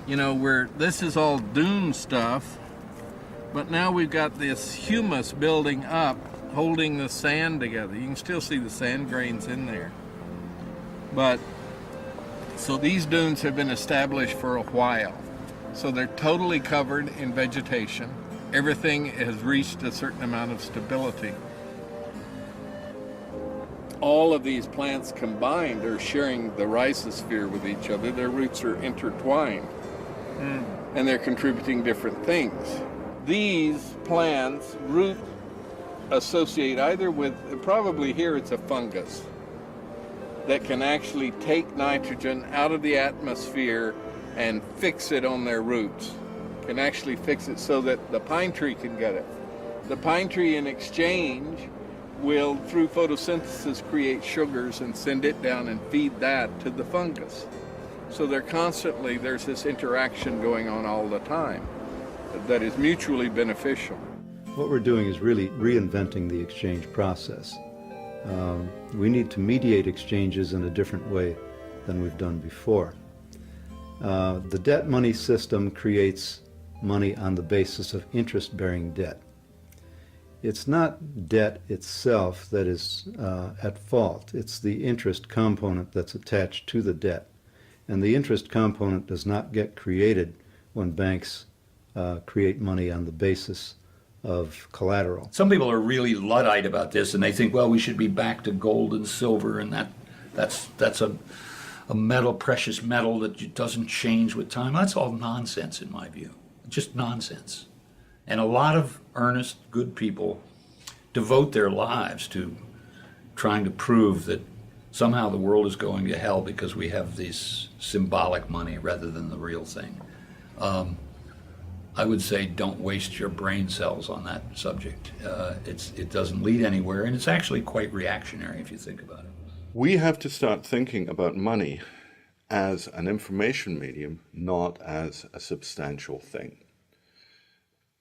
you know, this is all dune stuff, but now we've got this humus building up, holding the sand together. You can still see the sand grains in there. But, so these dunes have been established for a while. So they're totally covered in vegetation. Everything has reached a certain amount of stability. All of these plants combined are sharing the rhizosphere with each other. Their roots are intertwined. And they're contributing different things. These plants root associate either with, probably here it's a fungus that can actually take nitrogen out of the atmosphere and fix it on their roots. Can actually fix it so that the pine tree can get it. The pine tree in exchange will, through photosynthesis, create sugars and send it down and feed that to the fungus. So there's this interaction going on all the time that is mutually beneficial. What we're doing is really reinventing the exchange process. We need to mediate exchanges in a different way than we've done before. The debt money system creates money on the basis of interest-bearing debt. It's not debt itself that is at fault. It's the interest component that's attached to the debt. And the interest component does not get created when banks create money on the basis of collateral. Some people are really Luddite about this, and they think, well, we should be back to gold and silver, and that's a metal, precious metal that doesn't change with time. That's all nonsense in my view, just nonsense. And a lot of earnest, good people devote their lives to trying to prove that somehow the world is going to hell because we have this symbolic money rather than the real thing. I would say don't waste your brain cells on that subject. It doesn't lead anywhere, and it's actually quite reactionary if you think about it. We have to start thinking about money as an information medium, not as a substantial thing.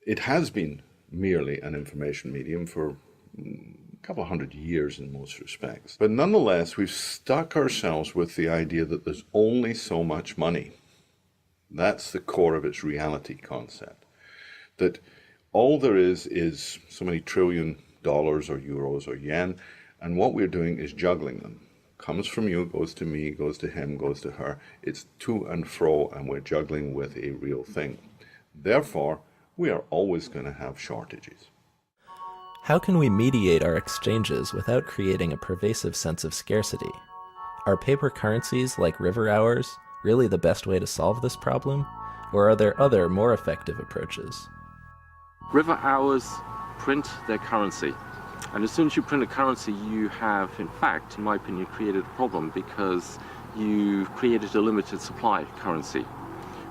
It has been merely an information medium for a couple of 100 years in most respects. But nonetheless, we've stuck ourselves with the idea that there's only so much money. That's the core of its reality concept. That all there is so many trillion dollars or euros or yen, and what we're doing is juggling them comes from you, goes to me, goes to him, goes to her. It's to and fro, and we're juggling with a real thing. Therefore, we are always going to have shortages. How can we mediate our exchanges without creating a pervasive sense of scarcity? Are paper currencies like river hours really the best way to solve this problem? Or are there other, more effective approaches? River hours print their currency. And as soon as you print a currency, you have, in fact, in my opinion, created a problem, because you've created a limited supply currency,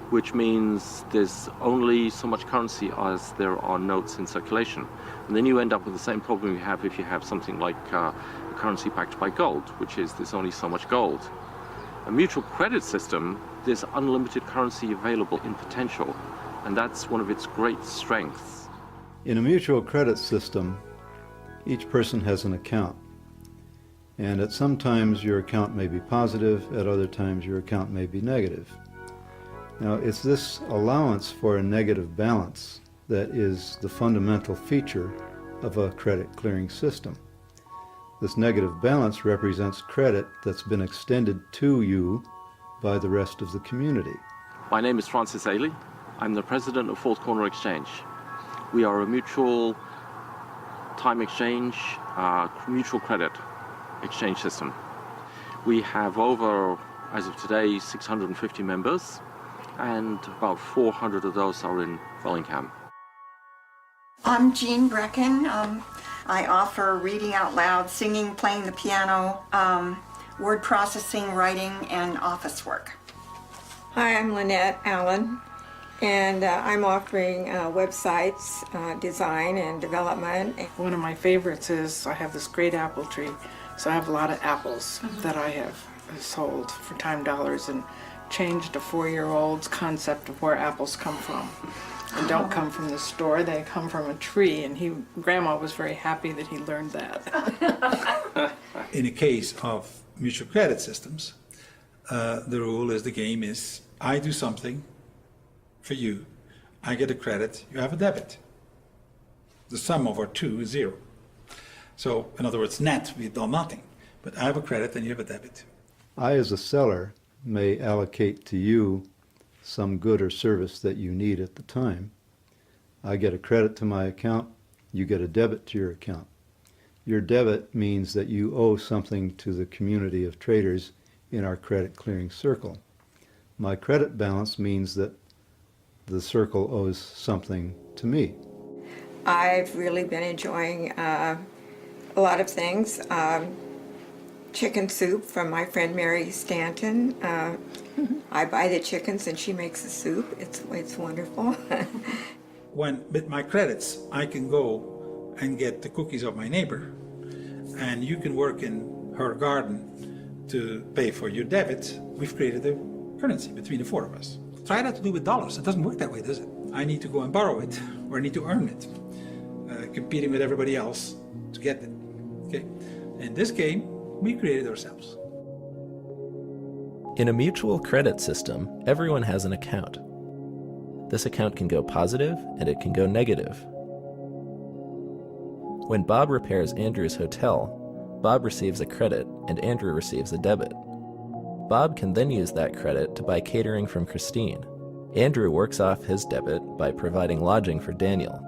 which means there's only so much currency as there are notes in circulation. And then you end up with the same problem you have if you have something like a currency backed by gold, which is there's only so much gold. A mutual credit system, there's unlimited currency available in potential, and that's one of its great strengths. In a mutual credit system, each person has an account. And at some times your account may be positive, at other times your account may be negative. Now, it's this allowance for a negative balance that is the fundamental feature of a credit clearing system. This negative balance represents credit that's been extended to you by the rest of the community. My name is Francis Ailey. I'm the president of Fourth Corner Exchange. We are a mutual time exchange, mutual credit exchange system. We have over, as of today, 650 members, and about 400 of those are in Bellingham. I'm Jean Brecken. I offer reading out loud, singing, playing the piano, word processing, writing, and office work. Hi, I'm Lynette Allen, and I'm offering websites, design and development. One of my favorites is I have this great apple tree, so I have a lot of apples that I have sold for Time Dollars and changed a 4-year-old's concept of where apples come from. They don't come from the store, they come from a tree, and Grandma was very happy that he learned that. In a case of mutual credit systems, the rule is, the game is, I do something for you, I get a credit, you have a debit. The sum of our two is 0. So, in other words, net, we've done nothing. But I have a credit and you have a debit. I, as a seller, may allocate to you some good or service that you need at the time. I get a credit to my account, you get a debit to your account. Your debit means that you owe something to the community of traders in our credit clearing circle. My credit balance means that the circle owes something to me. I've really been enjoying a lot of things. Chicken soup from my friend Mary Stanton. I buy the chickens and she makes the soup. It's wonderful. When with my credits, I can go and get the cookies of my neighbor, and you can work in her garden to pay for your debit. We've created a currency between the 4 of us. Try not to do with dollars. It doesn't work that way, does it? I need to go and borrow it, or I need to earn it, competing with everybody else to get it. Okay. In this game, we created ourselves. In a mutual credit system, everyone has an account. This account can go positive and it can go negative. When Bob repairs Andrew's hotel, Bob receives a credit and Andrew receives a debit. Bob can then use that credit to buy catering from Christine. Andrew works off his debit by providing lodging for Daniel.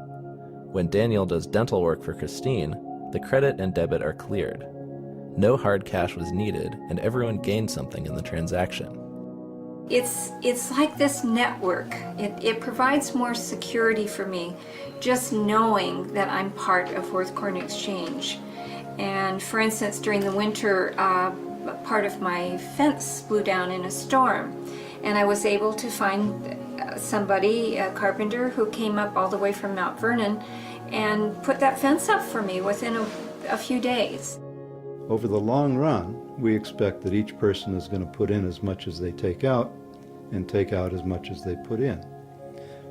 When Daniel does dental work for Christine, the credit and debit are cleared. No hard cash was needed, and everyone gained something in the transaction. It's like this network. It provides more security for me, just knowing that I'm part of Fourth Corner Exchange. And for instance, during the winter, part of my fence blew down in a storm, and I was able to find somebody, a carpenter, who came up all the way from Mount Vernon and put that fence up for me within a few days. Over the long run, we expect that each person is going to put in as much as they take out and take out as much as they put in.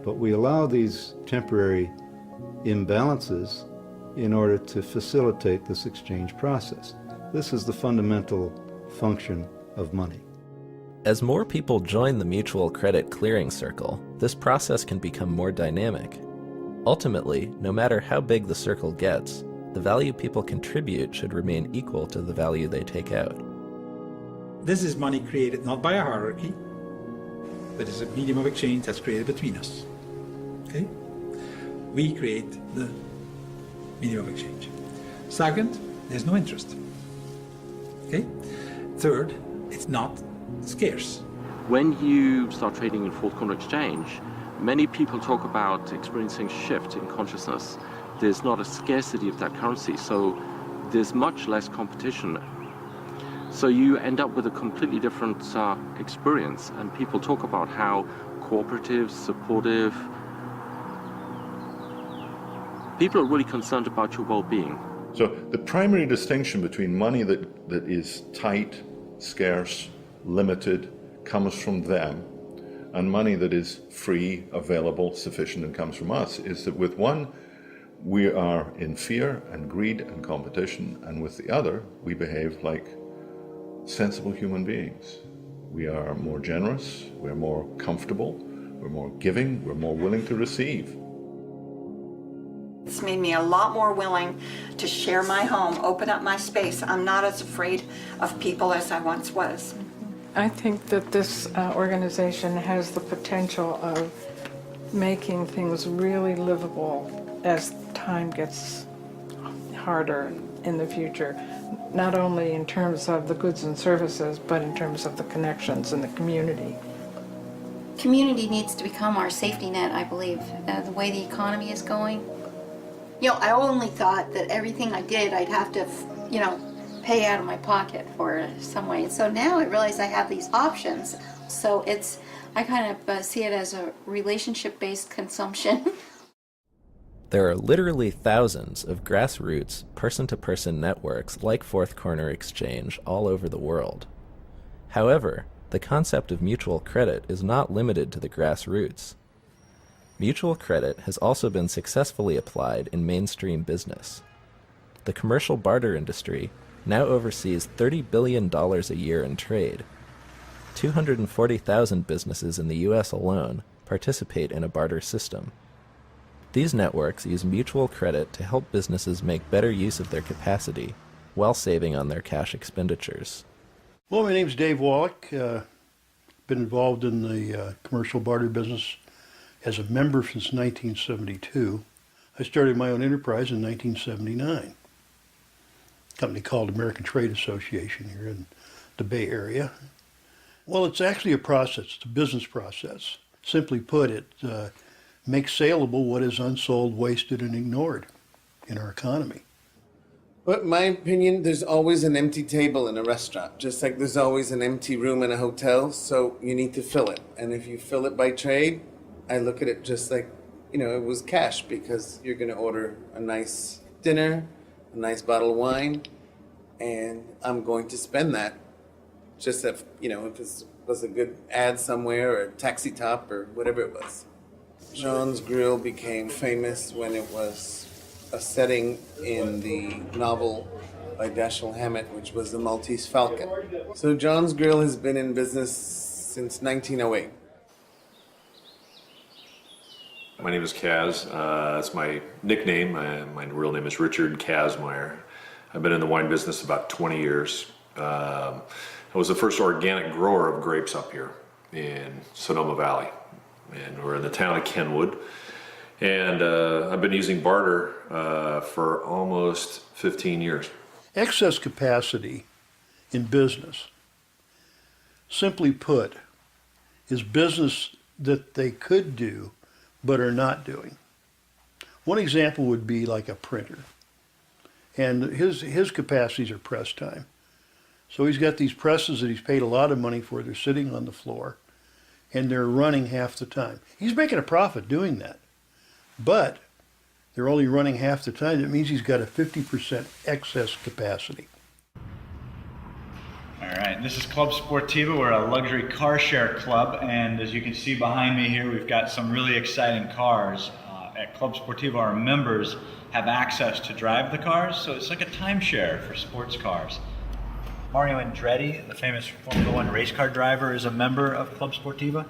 But we allow these temporary imbalances in order to facilitate this exchange process. This is the fundamental function of money. As more people join the mutual credit clearing circle, this process can become more dynamic. Ultimately, no matter how big the circle gets, the value people contribute should remain equal to the value they take out. This is money created not by a hierarchy, but it's a medium of exchange that's created between us. Okay? We create the medium of exchange. Second, there's no interest. Okay? Third, it's not scarce. When you start trading in Fourth Corner Exchange, many people talk about experiencing shift in consciousness. There's not a scarcity of that currency, so there's much less competition. So you end up with a completely different experience, and people talk about how cooperative, supportive. People are really concerned about your well-being. So the primary distinction between money that is tight, scarce, limited, comes from them, and money that is free, available, sufficient, and comes from us, is that with one, we are in fear and greed and competition, and with the other, we behave like sensible human beings. We are more generous, we're more comfortable, we're more giving, we're more willing to receive. It's made me a lot more willing to share my home, open up my space. I'm not as afraid of people as I once was. I think that this organization has the potential of making things really livable as time gets harder in the future, not only in terms of the goods and services, but in terms of the connections in the community. Community needs to become our safety net, I believe, the way the economy is going. You know, I only thought that everything I did, I'd have to, you know, pay out of my pocket for some way. And so now I realize I have these options. So I kind of see it as a relationship-based consumption. There are literally thousands of grassroots, person-to-person networks like Fourth Corner Exchange all over the world. However, the concept of mutual credit is not limited to the grassroots. Mutual credit has also been successfully applied in mainstream business. The commercial barter industry now oversees $30 billion a year in trade. 240,000 businesses in the US alone participate in a barter system. These networks use mutual credit to help businesses make better use of their capacity while saving on their cash expenditures. Well, my name's Dave Wallach. Been involved in the commercial barter business as a member since 1972. I started my own enterprise in 1979. A company called American Trade Association here in the Bay Area. Well, it's actually a process. It's a business process. Simply put, it makes saleable what is unsold, wasted, and ignored in our economy. But in my opinion, there's always an empty table in a restaurant, just like there's always an empty room in a hotel, so you need to fill it. And if you fill it by trade, I look at it just like, you know, it was cash, because you're going to order a nice dinner, a nice bottle of wine, and I'm going to spend that. Just if, you know, if it was a good ad somewhere or a taxi top or whatever it was. John's Grill became famous when it was a setting in the novel by Dashiell Hammett, which was The Maltese Falcon. So John's Grill has been in business since 1908. My name is Kaz. That's my nickname. My real name is Richard Kazmaier. I've been in the wine business about 20 years. I was the first organic grower of grapes up here in Sonoma Valley. And we're in the town of Kenwood. And I've been using barter for almost 15 years. Excess capacity in business, simply put, is business that they could do but are not doing. One example would be like a printer. And his capacities are press time. So he's got these presses that he's paid a lot of money for. They're sitting on the floor, and they're running half the time. He's making a profit doing that. But they're only running half the time. That means he's got a 50% excess capacity. All right, this is Club Sportiva. We're a luxury car share club, and as you can see behind me here, we've got some really exciting cars. At Club Sportiva, our members have access to drive the cars, so it's like a timeshare for sports cars. Mario Andretti, the famous Formula One race car driver, is a member of Club Sportiva.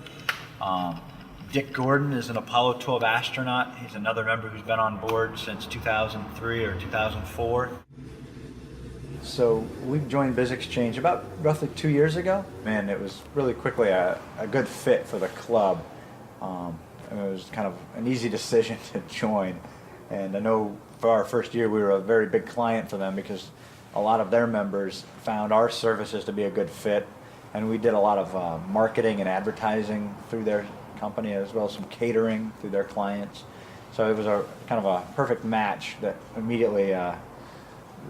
Dick Gordon is an Apollo 12 astronaut. He's another member who's been on board since 2003 or 2004. So we joined BizXchange about roughly 2 years ago, and it was really quickly a good fit for the club. And it was kind of an easy decision to join. And I know for our first year we were a very big client for them because a lot of their members found our services to be a good fit. And we did a lot of marketing and advertising through their company, as well as some catering through their clients. So it was a kind of a perfect match that immediately,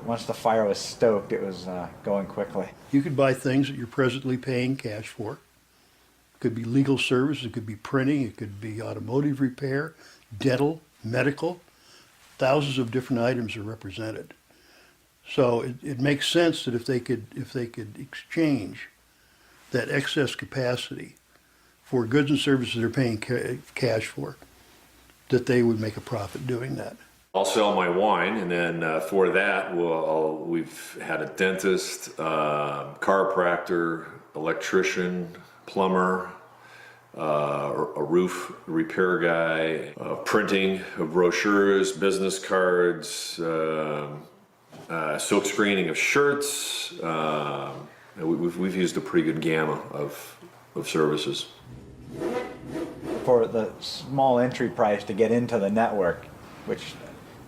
once the fire was stoked, it was going quickly. You could buy things that you're presently paying cash for. It could be legal service, it could be printing, it could be automotive repair, dental, medical. Thousands of different items are represented. So it makes sense that if they could exchange that excess capacity for goods and services they're paying cash for, that they would make a profit doing that. I'll sell my wine, and then for that, we've had a dentist, chiropractor, electrician, plumber, a roof repair guy, printing of brochures, business cards, silk screening of shirts. We've used a pretty good gamma of services. For the small entry price to get into the network, which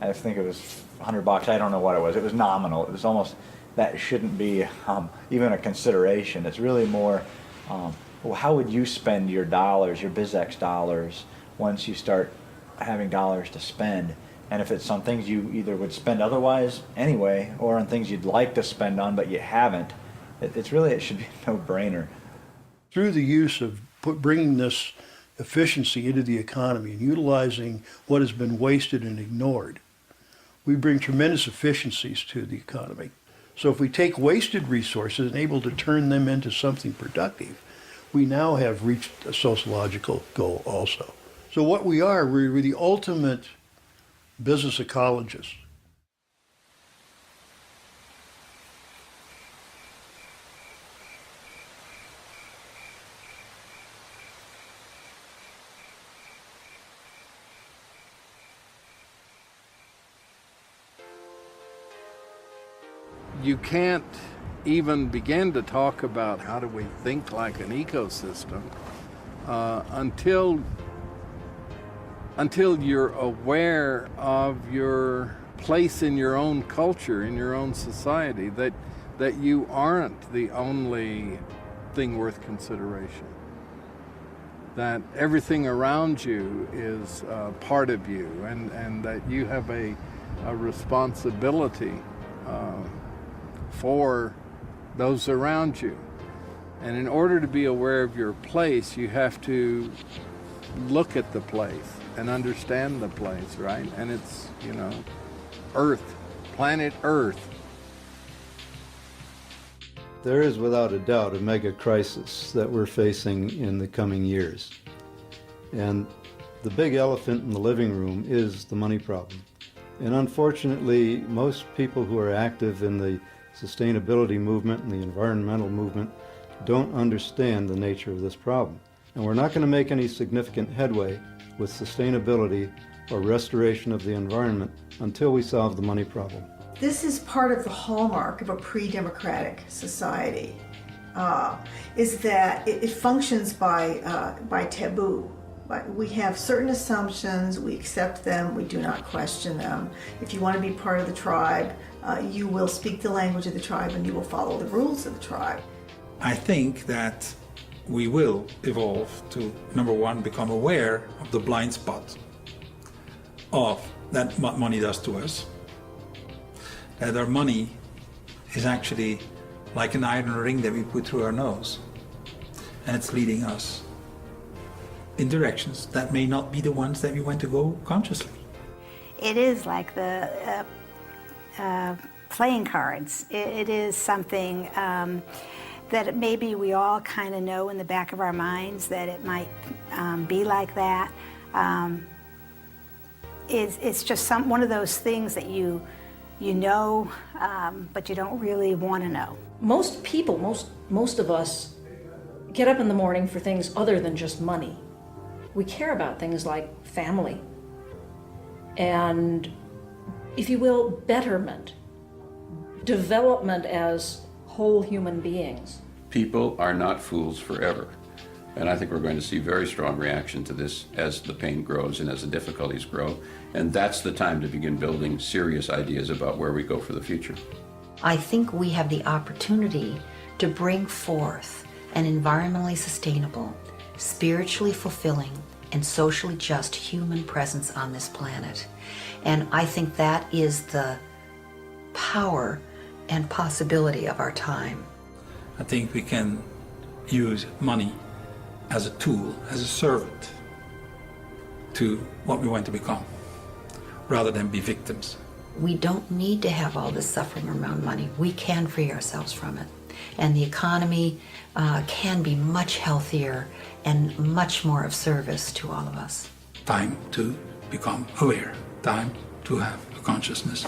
I think it was $100, I don't know what it was. It was nominal. It was almost, that shouldn't be even a consideration. It's really more, well, how would you spend your dollars, your BizX dollars, once you start having dollars to spend? And if it's on things you either would spend otherwise anyway, or on things you'd like to spend on but you haven't, it should be a no-brainer. Through the use of bringing this efficiency into the economy and utilizing what has been wasted and ignored, we bring tremendous efficiencies to the economy. So if we take wasted resources and able to turn them into something productive, we now have reached a sociological goal also. So what we are, we're the ultimate business ecologists. You can't even begin to talk about how do we think like an ecosystem until you're aware of your place in your own culture, in your own society, that you aren't the only thing worth consideration, that everything around you is part of you, and that you have a responsibility for those around you. And in order to be aware of your place, you have to look at the place and understand the place, right? And it's, Earth, planet Earth. There is without a doubt a mega crisis that we're facing in the coming years. And the big elephant in the living room is the money problem. And unfortunately, most people who are active in the sustainability movement and the environmental movement don't understand the nature of this problem. And we're not going to make any significant headway with sustainability or restoration of the environment until we solve the money problem. This is part of the hallmark of a pre-democratic society, is that it functions by taboo. We have certain assumptions, we accept them, we do not question them. If you want to be part of the tribe, you will speak the language of the tribe and you will follow the rules of the tribe. I think that we will evolve to, number one, become aware of the blind spot of that what money does to us. That our money is actually like an iron ring that we put through our nose, and it's leading us in directions that may not be the ones that we want to go consciously. It is like the playing cards. It is something that maybe we all kind of know in the back of our minds that it might be like that. It's just one of those things that you know, but you don't really want to know. Most people, most of us, get up in the morning for things other than just money. We care about things like family and, if you will, betterment. development as whole human beings. People are not fools forever. And I think we're going to see very strong reaction to this as the pain grows and as the difficulties grow. And that's the time to begin building serious ideas about where we go for the future. I think we have the opportunity to bring forth an environmentally sustainable, spiritually fulfilling, and socially just human presence on this planet. And I think that is the power and possibility of our time. I think we can use money as a tool, as a servant to what we want to become, rather than be victims. We don't need to have all this suffering around money. We can free ourselves from it. And the economy can be much healthier and much more of service to all of us. Time to become aware, time to have a consciousness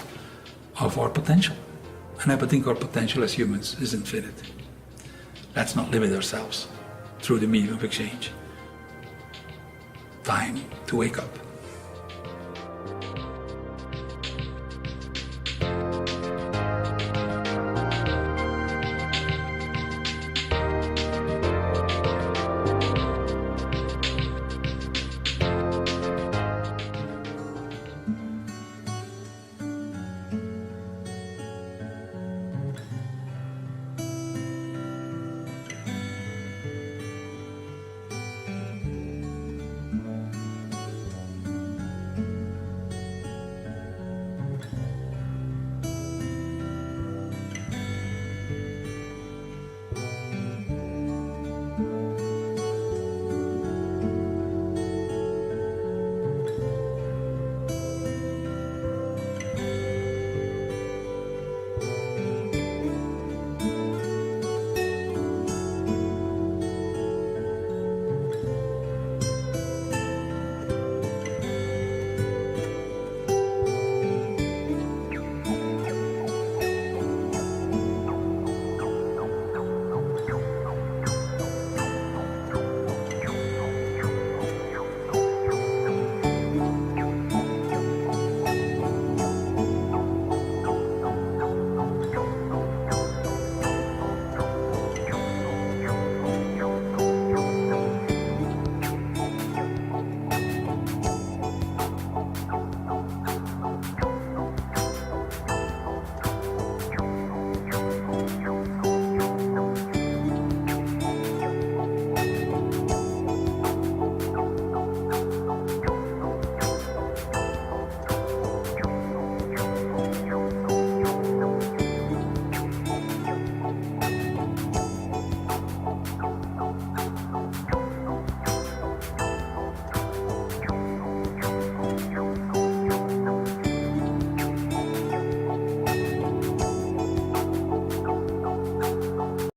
of our potential. And I think our potential as humans is infinite. Let's not limit ourselves through the medium of exchange. Time to wake up.